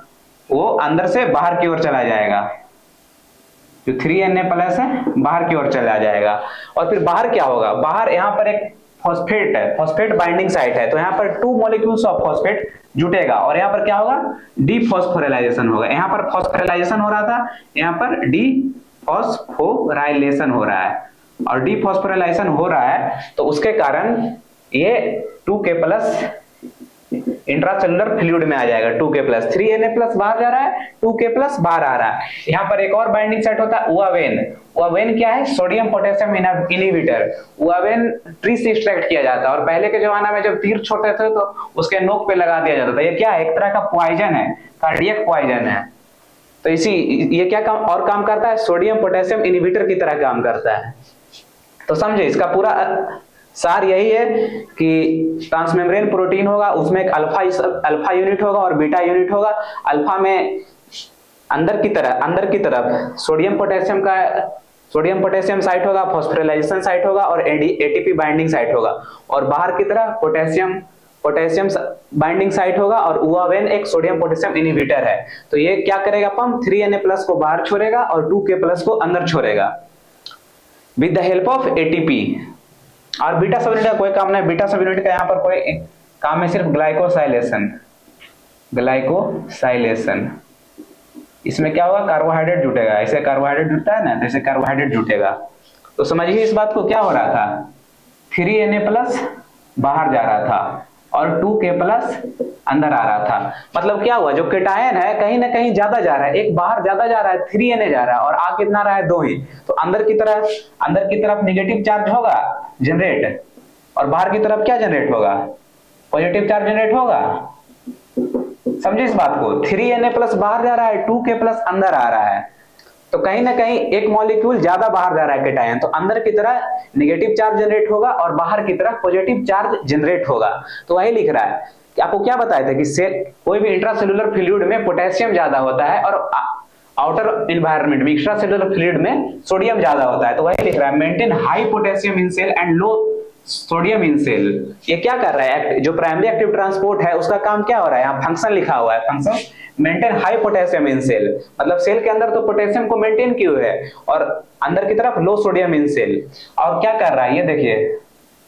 वो अंदर से बाहर की ओर चला जाएगा, जो 3Na प्लस है बाहर की ओर चला जाएगा। और फिर बाहर क्या होगा, बाहर यहाँ पर एक फॉस्फेट है, फॉस्फेट बाइंडिंग साइट है, तो यहाँ पर 2 मॉलिक्यूल्स ऑफ फॉस्फेट जुटेगा और यहाँ पर क्या होगा, डीफॉस्फोराइलेशन होगा। यहाँ पर फॉस्फोराइलेशन हो रहा था, यहाँ पर डीफॉस्फोराइलेशन हो रहा है, और डीफॉस्फोराइलेशन हो रहा है तो उसके कारण ये 2K प्लस इंट्रासेलुलर फ्लूइड में आ जाएगा, 2K प्लस, 3Na प्लस बाहर जा रहा है, 2K प्लस बाहर आ रहा है। यहाँ पर एक और बाइंडिंग साइट होता है उआवेन। उआवेन क्या है, सोडियम पोटेशियम इनहिबिटर। उआवेन ट्री से एक्सट्रैक्ट किया जाता है और पहले के जमाना में जब तीर छोटे थे तो उसके नोक पे लगा दिया जाता था। ये क्या है, एक तरह का पॉइजन है, कार्डियक पॉइजन है। तो ये क्या काम करता है, सोडियम पोटेशियम इनहिबिटर की तरह काम करता है। तो समझे, इसका पूरा सार यही है कि ट्रांसमेम्ब्रेन प्रोटीन होगा, उसमें एक अल्फा यूनिट होगा और बीटा यूनिट होगा। अल्फा में अंदर की तरफ सोडियम पोटेशियम साइट होगा, फॉस्फोराइलेशन साइट होगा और एटीपी बाइंडिंग साइट होगा। और बाहर की तरफ पोटेशियम पोटेशियम बाइंडिंग साइट होगा और UAVN एक सोडियम पोटेशियम इनहिबिटर है। तो ये क्या करेगा, पंप 3Na+ को बाहर छोड़ेगा और 2K+ को अंदर छोड़ेगा with the help of ATP। और बीटा सब यूनिट का कोई काम नहीं, बीटा सब यूनिट का यहाँ पर कोई काम है सिर्फ ग्लाइकोसाइलेशन। ग्लाइकोसाइलेशन इसमें क्या होगा, कार्बोहाइड्रेट जुटेगा, ऐसे कार्बोहाइड्रेट जुटता है ना, जैसे कार्बोहाइड्रेट जुटेगा। तो समझिए इस बात को, क्या हो रहा था, 3Na+ बाहर जा रहा था और 2K+ अंदर आ रहा था। मतलब क्या हुआ, जो केटायन है कहीं ना कहीं ज्यादा जा रहा है, एक बाहर ज्यादा जा रहा है 3Na जा रहा है और आ कितना रहा है 2 ही। तो अंदर की तरफ नेगेटिव चार्ज होगा जनरेट और बाहर की तरफ क्या जनरेट होगा, पॉजिटिव चार्ज जनरेट होगा। समझे इस बात को, 3Na+ बाहर जा रहा है, 2K+ अंदर आ रहा है। तो कहीं ना कहीं एक मॉलिक्यूल ज्यादा बाहर जा रहा है केटायन, तो अंदर की तरह नेगेटिव चार्ज जनरेट होगा और बाहर की तरफ पॉजिटिव चार्ज जनरेट होगा। तो वही लिख रहा है कि आपको क्या बताया था कि कोई भी इंट्रासेल्युलर फ्लूइड में पोटेशियम ज्यादा होता है और आउटर इन्वायरमेंट में एक्स्ट्रासेल्युलर फ्लूइड में सोडियम ज्यादा होता है। तो वही लिख रहा है, maintain high potassium in cell and low sodium in cell. ये क्या कर रहा है, जो प्राइमरी एक्टिव ट्रांसपोर्ट है उसका काम क्या हो रहा है, यहाँ फंक्शन लिखा हुआ है, function maintain high potassium in cell, मतलब सेल के अंदर तो पोटेशियम को मेंटेन किए हुए है और अंदर की तरफ लो सोडियम इन सेल। और क्या कर रहा है ये देखिए,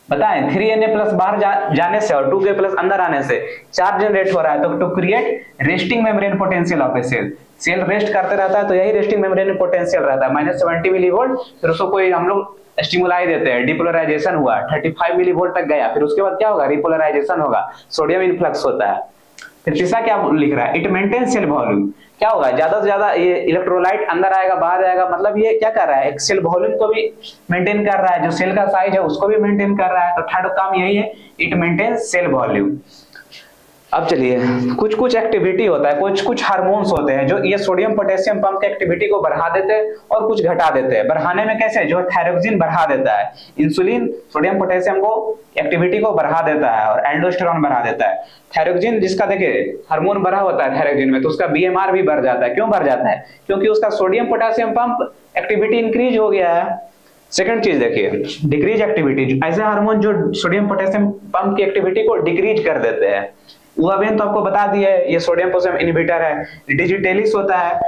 बताएं 3Na+ बाहर जाने से और 2K+ अंदर आने से चार्ज जनरेट हो रहा है। तो to create resting membrane potential of a cell, cell rest करते रहता है तो यही रेस्टिंग मेम्ब्रेन पोटेंशियल रहता है -70 मिलीवोल्ट। फिर उसको कोई हम लोग स्टिमुलाई देते हैं, डिपोलराइजेशन हुआ 35 मिलीवोल्ट तक गया, फिर उसके बाद क्या होगा, रिपोलराइजेशन होगा, सोडियम इन्फ्लक्स होता है। फिर तीसरा क्या लिख रहा है, इट मेंटेन सेल वॉल्यूम। क्या होगा, ज्यादा से ज्यादा ये इलेक्ट्रोलाइट अंदर आएगा बाहर जाएगा, मतलब ये क्या कर रहा है, एक सेल वॉल्यूम को भी मेंटेन कर रहा है, जो सेल का साइज है उसको भी मेंटेन कर रहा है। तो थर्ड काम यही है, इट मेंटेन सेल वॉल्यूम। अब चलिए, कुछ कुछ एक्टिविटी होता है, कुछ कुछ हार्मोन्स होते हैं जो ये सोडियम पोटेशियम पंप की एक्टिविटी को बढ़ा देते हैं और कुछ घटा देते हैं। बढ़ाने में कैसे, जो थायरोक्सिन बढ़ा देता है, इंसुलिन सोडियम पोटेशियम को एक्टिविटी को बढ़ा देता है और एल्डोस्टेरोन बढ़ा देता है। थायरोक्सिन जिसका देखिए हार्मोन बढ़ा होता है थायरोक्सिन में, तो उसका BMR भी बढ़ जाता है। क्यों बढ़ जाता है, क्योंकि उसका sodium potassium pump activity increase हो गया है। सेकंड चीज देखिए, डिक्रीज एक्टिविटी, ऐसे हार्मोन जो सोडियम पोटेशियम पंप की एक्टिविटी को डिक्रीज कर देते हैं। UAVN तो आपको बता दिया है, ये सोडियम पोटेशियम इनहिबिटर है। डिजिटेलिस होता है,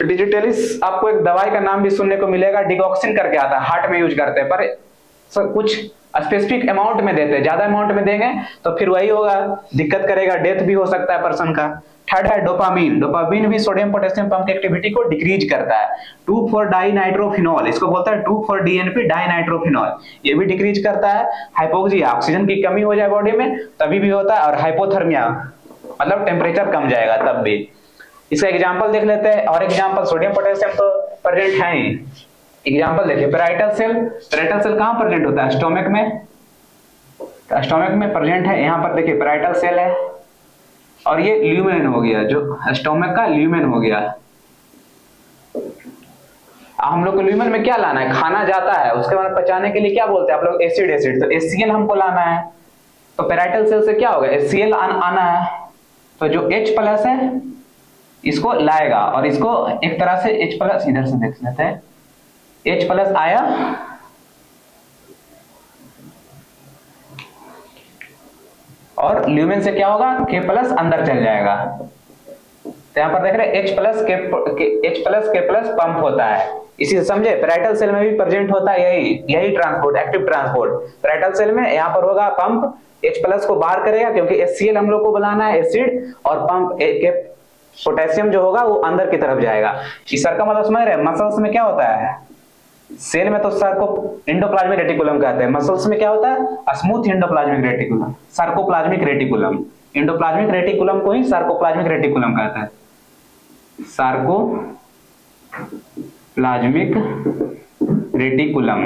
डिजिटेलिस आपको एक दवाई का नाम भी सुनने को मिलेगा, डिगॉक्सिन करके आता है, हार्ट में यूज करते हैं, पर कुछ स्पेसिफिक अमाउंट में देते हैं, ज्यादा अमाउंट में देंगे तो फिर वही होगा, दिक्कत करेगा, डेथ भी हो सकता है पर्सन का। थर्ड है डोपामीन, डोपामीन भी सोडियम पोटेशियम पंप की एक्टिविटी को डिक्रीज करता है। 2,4-डाइनाइट्रोफिनॉल, इसको बोलता है 2,4-DNP डाइनाइट्रोफिनॉल, ये भी डिक्रीज करता है। हाइपोक्सिया, ऑक्सीजन की कमी हो जाए बॉडी में तभी भी होता है, और हाइपोथर्मिया मतलब टेम्परेचर कम जाएगा तब भी। इसका एग्जांपल देख लेते हैं, और एग्जांपल सोडियम पोटेशियम तो प्रेजेंट है ही। एग्जांपल देखिए, पेराइटल सेल, पेराइटल सेल कहां प्रेजेंट होता है, स्टोमक में, स्टोमक में प्रेजेंट है। यहाँ पर देखिए पेराइटल सेल है और ये ल्यूमेन हो गया, जो स्टोमक का ल्यूमेन हो गया। हम लोग को ल्यूमेन में क्या लाना है, खाना जाता है, उसके बाद पचाने के लिए क्या बोलते हैं आप लोग, एसिड, एसिड, तो HCl हमको लाना है। तो पेराइटल सेल से क्या होगा, HCl आना है, तो जो H+ है इसको लाएगा और इसको एक तरह से H+, इधर से देख लेते हैं, H+ आया और ल्यूमेन से क्या होगा, K+ अंदर चल जाएगा। तो यहाँ पर देख रहे हैं H+ K+ पंप होता है। इसी से समझे, पेराइटल सेल में भी प्रेजेंट होता है यही transport, active transport. Parietal cell में यहाँ पर होगा पंप, H+ को बाहर करेगा क्योंकि HCl हम लोग को बनाना है, एसिड, और पंप पोटेशियम जो होगा वो अंदर की तरफ जाएगा। इस सर का मतलब समझ रहे हैं, मसल्स में क्या होता है, सेल में तो सार्को एंडोप्लाज्मिक रेटिकुलम कहते हैं, मसल्स में क्या होता है, smooth endoplasmic reticulum, sarcoplasmic reticulum. Endoplasmic reticulum को ही सार्कोप्लाज्मिक रेटिकुलम कहता है, सार्कोप्लाज्मिक रेटिकुलम।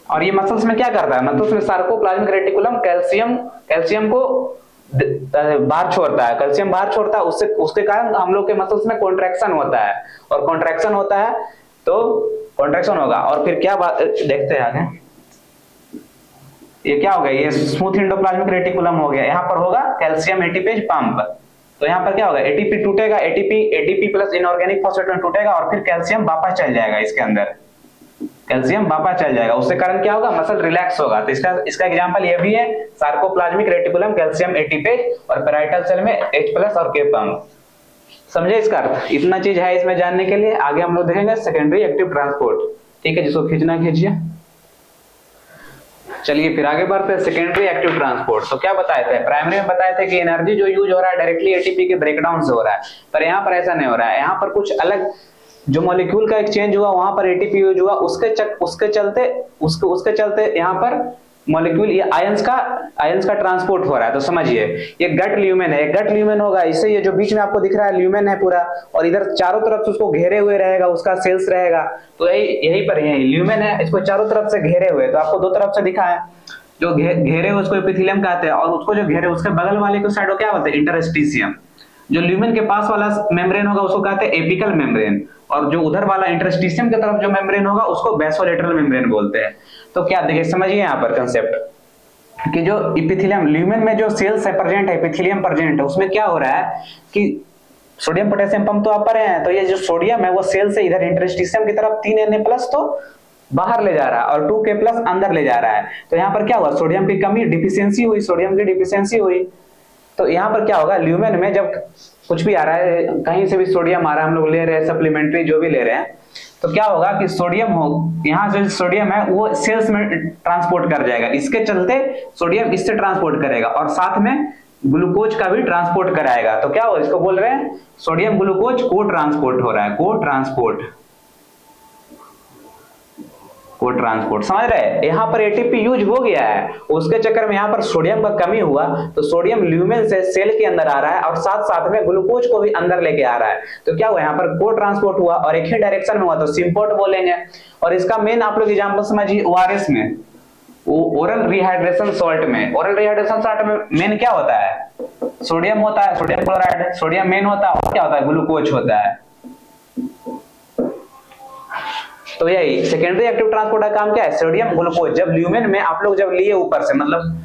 और ये मसल्स में क्या करता है, मसल्स में सार्कोप्लाज्मिक रेटिकुलम कैल्शियम को बाहर छोड़ता है, कैल्शियम बाहर छोड़ता है, उसके कारण हम लोग के मसल्स में कॉन्ट्रैक्शन होता है, और कॉन्ट्रैक्शन होता है तो कॉन्ट्रैक्शन होगा। और फिर क्या बात देखते हैं आगे, ये क्या हो गया, ये स्मूथ एंडोप्लाज्मिक रेटिकुलम हो गया। यहाँ पर होगा कैल्शियम एटीपेज पंप, तो यहाँ पर क्या होगा, एटीपी टूटेगा, एटीपी प्लस इनऑर्गेनिक फॉस्फेट टूटेगा और फिर कैल्शियम वापस चल जाएगा इसके अंदर। कैल्शियम वापस चल जाएगा, उससे कारण क्या होगा, मसल रिलैक्स होगा। तो इसका एग्जांपल ये भी है, सार्कोप्लाज्मिक रेटिकुलम कैल्शियम एटीपेज और पैराइटल सेल में H+ और K पंप। समझे इसका अर्थ? इतना चीज है इसमें जानने के लिए। आगे हम लोग देखेंगे सेकेंडरी एक्टिव ट्रांसपोर्ट। ठीक है, जिसको खींचना खींचिए। चलिए फिर आगे बढ़ते हैं, सेकेंडरी एक्टिव ट्रांसपोर्ट। तो क्या बताए थे, प्राइमरी में बताए थे कि एनर्जी जो यूज हो रहा है डायरेक्टली एटीपी के ब्रेकडाउन से हो रहा है, पर यहाँ पर ऐसा नहीं हो रहा है। यहाँ पर कुछ अलग जो मॉलिक्यूल का एक्सचेंज हुआ वहां पर एटीपी यूज हुआ, उसके चलते यहाँ पर मॉलिक्यूल ये आयंस का ट्रांसपोर्ट हो रहा है। तो समझिए ये गट ल्यूमेन है, गट ल्यूमेन होगा, इससे ये जो बीच में आपको दिख रहा है ल्यूमेन है पूरा, और इधर चारों तरफ से उसको घेरे हुए रहेगा, उसका सेल्स रहेगा। तो यही पर यही ल्यूमेन है, इसको चारों तरफ से घेरे हुए, तो आपको दो तरफ से दिखा है, जो घेरे हुए उसको एपिथेलियम कहते हैं, और उसको जो घेरे उसके बगल वाले को साइड को क्या बोलते हैं, इंटरस्टिशियम। जो ल्यूमेन के पास वाला मेम्ब्रेन होगा उसको कहते हैं एपिकल मेम्ब्रेन, और जो उधर वाला इंटरस्टिशियम की तरफ जो मेम्ब्रेन होगा उसको बेसोलेटरल मेम्ब्रेन बोलते हैं। तो क्या देखिए, समझिए यहाँ पर कंसेप्ट कि जो एपिथेलियम ल्यूमेन में जो सेल्स है प्रेजेंट है, एपिथेलियम प्रेजेंट है, उसमें क्या हो रहा है कि सोडियम पोटेशियम पंप तो अपर है, तो ये जो सोडियम है वो सेल से इधर इंटरस्टिशियम की तरफ 3Na+ तो बाहर ले जा रहा है और 2K+ अंदर ले जा रहा है। तो यहाँ पर क्या हुआ, सोडियम की कमी, डिफिशियंसी हुई, सोडियम की डिफिशियंसी हुई। तो यहाँ पर क्या होगा, ल्यूमेन में जब कुछ भी आ रहा है, कहीं से भी सोडियम आ रहा है, हम लोग ले रहे हैं सप्लीमेंट्री जो भी ले रहे हैं, तो क्या होगा कि सोडियम हो, यहाँ से सोडियम है वो सेल्स में ट्रांसपोर्ट कर जाएगा, इसके चलते सोडियम इससे ट्रांसपोर्ट करेगा और साथ में ग्लूकोज का भी ट्रांसपोर्ट कराएगा। तो क्या हो, इसको बोल रहे हैं सोडियम ग्लूकोज को ट्रांसपोर्ट हो रहा है, को ट्रांसपोर्ट। समझ रहे हैं, यहाँ पर एटीपी यूज हो गया है, उसके चक्कर में यहाँ पर सोडियम का कमी हुआ, तो सोडियम ल्यूमेन से सेल के अंदर आ रहा है और साथ साथ में ग्लूकोज को भी अंदर लेके आ रहा है। तो क्या हुआ, यहाँ पर को ट्रांसपोर्ट हुआ और एक ही डायरेक्शन में हुआ, तो सिम्पोर्ट बोलेंगे। और इसका मेन आप लोग एग्जाम्पल समझिए, ORS में, ओरल रिहाइड्रेशन सॉल्ट में, ओरल रिहाइड्रेशन सॉल्ट में मेन क्या होता है, सोडियम होता है, सोडियम क्लोराइड, सोडियम मेन होता है, और क्या होता है, ग्लूकोज होता है। तो यही सेकेंडरी एक्टिव ट्रांसपोर्ट का काम क्या है, सोडियम ग्लूकोज। जब ल्यूमेन में आप लोग जब लिए ऊपर से, मतलब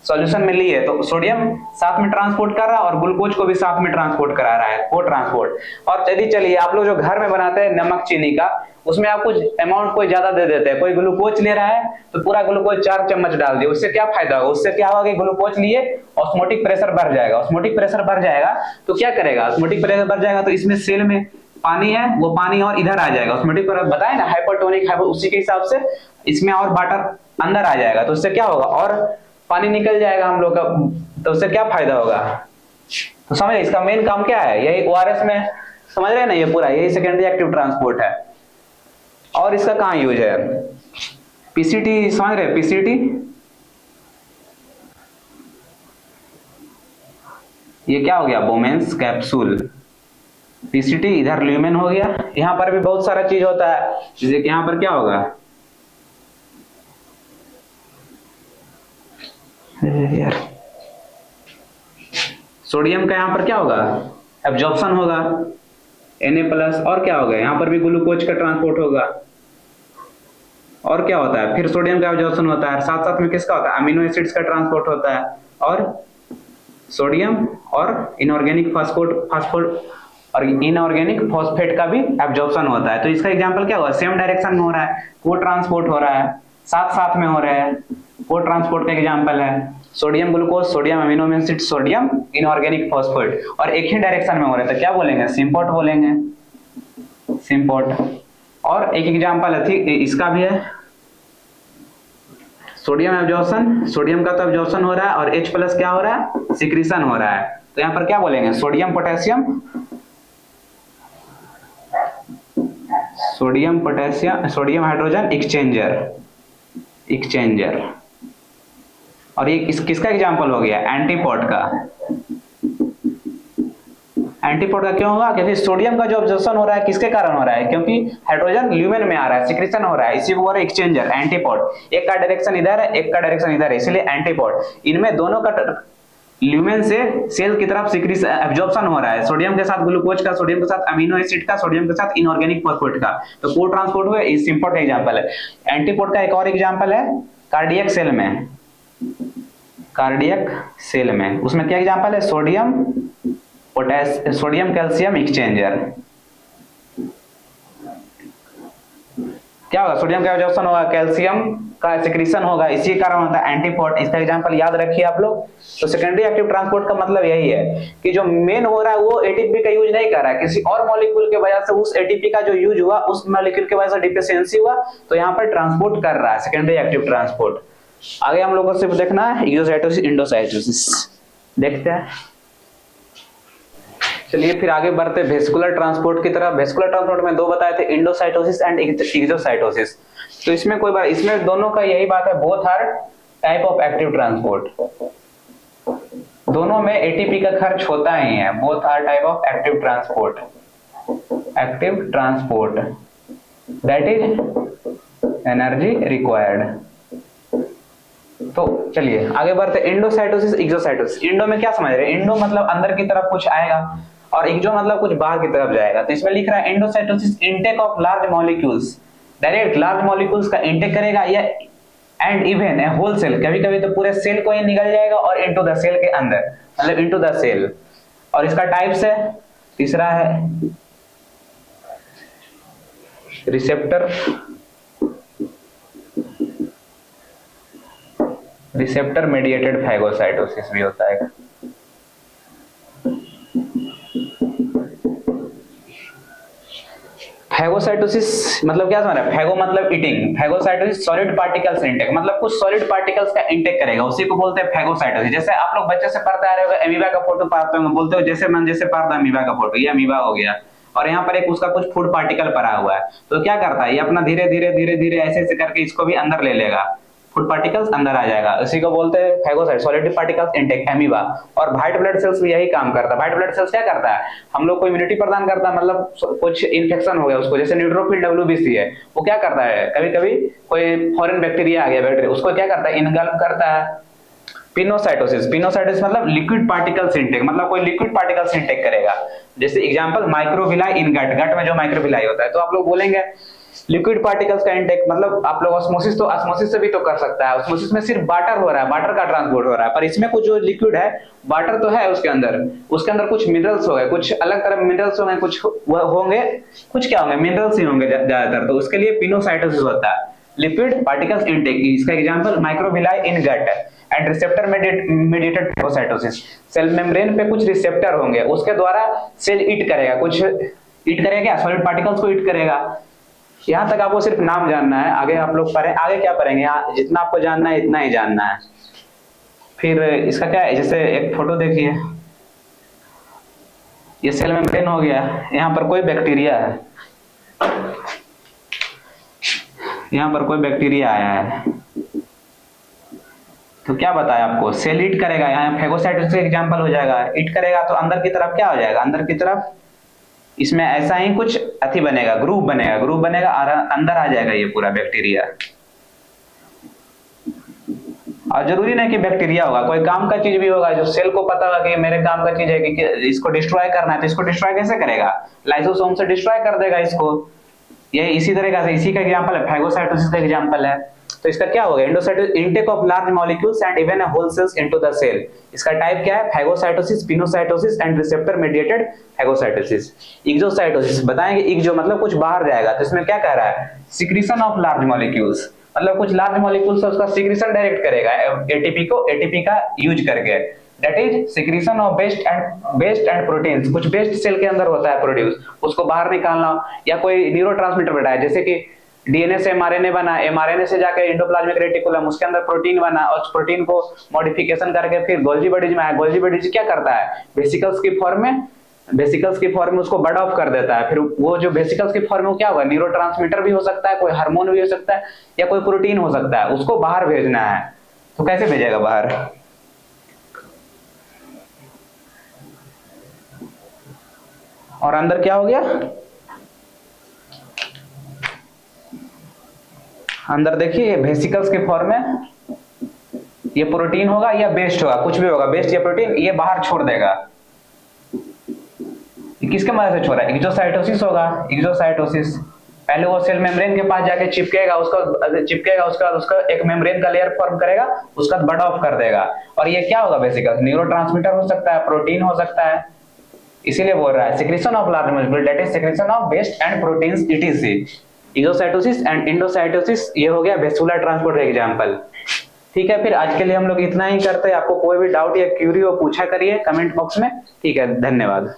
सॉल्यूशन में लिए, तो सोडियम साथ में ट्रांसपोर्ट कर रहा है और ग्लूकोज को भी साथ में ट्रांसपोर्ट करा रहा है, को ट्रांसपोर्ट। और यदि चलिए आप लोग जो घर में बनाते हैं नमक चीनी का, उसमें आप कुछ अमाउंट कोई ज्यादा दे देते हैं, कोई ग्लूकोज ले रहा है तो पूरा ग्लूकोज 4 चम्मच डाल दिए, उससे क्या फायदा होगा, उससे क्या होगा कि ग्लूकोज लिए ऑस्मोटिक प्रेशर बढ़ जाएगा, ऑस्मोटिक प्रेशर बढ़ जाएगा तो क्या करेगा, ऑस्मोटिक प्रेशर बढ़ जाएगा तो इसमें सेल में पानी है, वो पानी और इधर आ जाएगा, ऑस्मोटिक प्रेशर बताए ना, हाइपरटोनिक हाइपर, उसी के हिसाब से इसमें और वाटर अंदर आ जाएगा, तो उससे क्या होगा, और पानी निकल जाएगा हम लोग का, तो उससे क्या फायदा होगा। तो समझ, इसका मेन काम क्या है, यही ORS में, समझ रहे हैं ना, ये पूरा यही सेकेंडरी एक्टिव ट्रांसपोर्ट है। और इसका कहाँ यूज है, PCT समझ रहे, PCT ये क्या हो गया, बोमेंस कैप्सूल। PCT इधर ल्यूमेन हो गया। यहाँ पर भी बहुत सारा चीज होता है, जैसे कि यहाँ पर क्या होगा, यार सोडियम का यहाँ पर क्या होगा, एब्जॉर्प्शन होगा, Na+, और क्या होगा, यहाँ पर भी ग्लूकोज का ट्रांसपोर्ट होगा, और क्या होता है, फिर सोडियम का एब्जॉर्प्शन होता है, साथ साथ में किसका होता है, अमीनो एसिड्स का ट्रांसपोर्ट होता है, और सोडियम और इनऑर्गेनिक फास्फोरेट और इनऑर्गेनिक फॉस्फेट का भी एब्जॉर्प्शन होता है। तो इसका एग्जांपल क्या हुआ, सेम डायरेक्शन में हो रहा है, को ट्रांसपोर्ट हो रहा है, साथ साथ में हो रहा है, को ट्रांसपोर्ट का एग्जांपल है sodium glucose, sodium amino acid, sodium inorganic phosphate, और एक ही डायरेक्शन में हो रहा है, तो क्या बोलेंगे, सिम्पोर्ट बोलेंगे, सिम्पोर्ट। और एक एग्जांपल है इसका भी है, सोडियम एब्जॉर्प्शन, सोडियम का तो एब्जॉर्प्शन हो रहा है और H+ क्या हो रहा है, सिक्रीशन हो रहा है, तो यहाँ पर क्या बोलेंगे, sodium potassium, sodium hydrogen exchanger. और ये किसका एग्जांपल हो गया, एंटीपोड का। एंटीपोड का क्यों हुआ, क्योंकि सोडियम का जो एब्जॉर्प्शन हो रहा है किसके कारण हो रहा है, क्योंकि हाइड्रोजन ल्यूमेन में आ रहा है, सिक्रीशन हो रहा है, इसी को बोल रहे एक्सचेंजर, एंटीपोड। एक का डायरेक्शन इधर है, एक का डायरेक्शन इधर है, इसलिए एंटीपोड। इनमें दोनों का ल्यूमेन से सेल की तरफ सिक्रीशन एब्जॉर्प्शन हो रहा है, सोडियम के साथ ग्लूकोज का, सोडियम के साथ अमीनो एसिड का, सोडियम के साथ इनऑर्गेनिक फॉस्फेट का, तो को ट्रांसपोर्ट हुआ, इस सिम्पोर्ट का एग्जांपल है। एंटीपोड का एक और एग्जांपल है कार्डियक सेल में, कार्डियक सेल में उसमें क्या एग्जांपल है, सोडियम कैल्शियम एक्सचेंजर। क्या होगा, सोडियम का एब्जॉर्प्शन होगा, कैल्शियम का सिक्रीशन होगा, इसी कारण होता है एंटीपोर्ट। इसका एग्जांपल याद रखिए आप लोग। तो सेकेंडरी एक्टिव ट्रांसपोर्ट का मतलब यही है कि जो मेन हो रहा है वो एटीपी का यूज नहीं कर रहा है, किसी और मॉलिक्यूल के वजह से उस एटीपी का जो यूज हुआ, उस मॉलिक्यूल की वजह से डिफिशियंसी हुआ, तो यहाँ पर ट्रांसपोर्ट कर रहा है सेकेंडरी एक्टिव ट्रांसपोर्ट। आगे हम लोग को सिर्फ देखना है एक्सोसाइटोसिस इंडोसाइटोसिस, देखते हैं। चलिए फिर आगे बढ़ते वेस्कुलर ट्रांसपोर्ट की तरफ। वेस्कुलर ट्रांसपोर्ट में दो बताए थे, इंडोसाइटोसिस एंड एक्सोसाइटोसिस। तो इसमें कोई बात, इसमें दोनों का यही बात है, both are type of active transport. दोनों में एटीपी का खर्च होता ही है, both are type of active transport. Active transport that is energy required. तो चलिए आगे बढ़ते, इंडोसाइटोसिस एक्सोसाइटोसिस। इंडो में क्या समझ रहे हैं, इंडो मतलब अंदर की तरफ कुछ आएगा और एक्सो मतलब कुछ बाहर की तरफ जाएगा। तो इसमें लिख रहा है endocytosis intake of large molecules, direct large molecules का इनटेक करेगा, या and even a whole cell, कभी कभी तो पूरे सेल को ही निकल जाएगा और इनटू द सेल के अंदर, मतलब इनटू द सेल। और इसका टाइप्स है, तीसरा है रिसेप्टर, रिसेप्टर मेडिएटेड फैगोसाइटोसिस भी होता है। फैगोसाइटोसिस मतलब क्या समझ रहे हैं, फैगो मतलब eating, phagocytosis solid particles intake, मतलब कुछ सॉलिड पार्टिकल्स का इनटेक करेगा, उसी को बोलते हैं फैगोसाइटोसिस। जैसे आप लोग बच्चे से पढ़ते आ रहे हो, अमीबा का फोटो पाते होंगे, बोलते हो जैसे मन जैसे पढ़ दो अमीबा का फोटो, ये अमीबा हो गया, और यहाँ पर एक उसका कुछ फूड पार्टिकल पड़ा हुआ है। तो क्या करता है, ये अपना धीरे धीरे धीरे धीरे ऐसे ऐसे करके इसको भी अंदर ले लेगा, फूड पार्टिकल्स अंदर आ जाएगा, उसी को बोलते हैं phagocyte, solid particles intake, amoeba. और व्हाइट ब्लड सेल्स भी यही काम करता है। व्हाइट ब्लड सेल्स क्या करता है, हम लोग को इम्यूनिटी प्रदान करता है, मतलब कुछ इन्फेक्शन हो गया उसको, जैसे न्यूट्रोफिल WBC है, वो क्या करता है, कभी कभी कोई फॉरेन बैक्टीरिया आ गया, बैक्टीरिया, उसको क्या करता है, इनगल्फ करता है। पिनोसाइटोसिस, पिनोसाइटोसिस मतलब लिक्विड पार्टिकल्स इनटेक, मतलब कोई लिक्विड पार्टिकल्स इनटेक करेगा। जैसे एग्जांपल माइक्रोविलाई इन गट, गट में जो माइक्रोविलाई होता है, तो आप लोग बोलेंगे लिक्विड पार्टिकल्स का इनटेक, मतलब आप लोग ऑस्मोसिस, तो ऑस्मोसिस से भी तो कर सकता है। ऑस्मोसिस में सिर्फ वाटर हो रहा है, वाटर का ट्रांसपोर्ट हो रहा है, पर इसमें कुछ जो लिक्विड है, वाटर तो है उसके अंदर, उसके अंदर कुछ मिनरल्स हो गए, कुछ अलग तरह मिनरल्स होंगे, कुछ होंगे, कुछ क्या होंगे, मिनरल्स ही होंगे ज्यादातर, तो उसके लिए पिनोसाइटोसिस होता है, लिक्विड पार्टिकल्स इनटेक। इसका example microvilli in gut and receptor mediated phagocytosis. Cell membrane पे कुछ रिसेप्टर होंगे, उसके द्वारा सेल ईट करेगा, कुछ ईट करेगा, सॉलिड पार्टिकल्स को ईट करेगा। यहाँ तक आपको सिर्फ नाम जानना है, आगे आप लोग पढ़ें, आगे क्या पढ़ेंगे, यहाँ जितना आपको जानना है इतना ही जानना है। फिर इसका क्या है, जैसे एक फोटो देखिए, ये सेल मेम्ब्रेन हो गया, यहाँ पर कोई बैक्टीरिया है, यहाँ पर कोई बैक्टीरिया आया है, तो क्या बताया आपको, सेल ईट करेगा, यहाँ फैगोसाइटोसिस एग्जांपल हो जाएगा, ईट करेगा तो अंदर की तरफ क्या हो जाएगा, अंदर की तरफ इसमें ऐसा ही कुछ अथी बनेगा, ग्रुप बनेगा, ग्रुप बनेगा, अंदर आ जाएगा ये पूरा बैक्टीरिया। और जरूरी नहीं कि बैक्टीरिया होगा, कोई काम का चीज भी होगा, जो सेल को पता होगा कि मेरे काम का चीज है कि इसको डिस्ट्रॉय करना है, तो इसको डिस्ट्रॉय कैसे करेगा, लाइसोसोम से डिस्ट्रॉय कर देगा इसको। ये इसी तरीके से, इसी का एग्जांपल है, फैगोसाइटोसिस का एग्जांपल है। तो इसका क्या होगा, endocytosis intake of large molecules and even whole cells into the cell. इसका टाइप क्या है, phagocytosis, pinocytosis and receptor mediated phagocytosis. Exocytosis बताएंगे, एक्सो मतलब कुछ बाहर जाएगा, तो इसमें क्या कह रहा है, सिक्रीशन ऑफ लार्ज मॉलिक्यूल्स, मतलब कुछ लार्ज मॉलिक्यूल्स उसका सिक्रीशन डायरेक्ट करेगा एटीपी को, एटीपी का यूज करके, that is secretion of waste and proteins. कुछ वेस्ट सेल के अंदर होता है प्रोड्यूस, उसको बाहर निकालना, या कोई न्यूरोट्रांसमीटर बनाया, जैसे कि डीएनए से एमआरएनए बना, एमआरएनए से जाकर इंडोप्लाज्मिक रेटिकुलम, उसके अंदर प्रोटीन बना, और उस प्रोटीन को मॉडिफिकेशन करके फिर गोल्जी बॉडीज में आया। गोल्जी बॉडीज क्या करता है, वेसिकल्स की फॉर्म में, वेसिकल्स की फॉर्म में उसको बर्ड ऑफ कर देता है। फिर वो जो वेसिकल्स की फॉर्म में क्या होगा, न्यूरोट्रांसमीटर भी हो सकता है, कोई हार्मोन भी हो सकता है, या कोई प्रोटीन हो सकता है, उसको बाहर भेजना है। तो कैसे भेजेगा बाहर, और अंदर क्या हो गया, अंदर देखिए वेसिकल्स के फॉर्म में ये प्रोटीन होगा या बेस्ट होगा, कुछ भी होगा, बेस्ट या प्रोटीन, ये बाहर छोड़ देगा। किसके मदद से छोड़ा, एक्सोसाइटोसिस होगा। एक्सोसाइटोसिस पहले वो सेल मेम्ब्रेन के पास जाके चिपकेगा, उसके बाद उसका एक मेम्ब्रेन का लेयर फॉर्म करेगा, उसका बर्ड ऑफ कर देगा। और ये क्या होगा, बेसिकली न्यूरोट्रांसमीटर हो सकता है, प्रोटीन हो सकता है, इसीलिए बोल रहा है secretion of large molecule, that is secretion of waste and proteins etc. Exocytosis and endocytosis, ये हो गया वेस्कुलर ट्रांसपोर्ट एग्जाम्पल। ठीक है, फिर आज के लिए हम लोग इतना ही करते हैं। आपको कोई भी डाउट या क्यूरी हो पूछा करिए कमेंट बॉक्स में। ठीक है, धन्यवाद।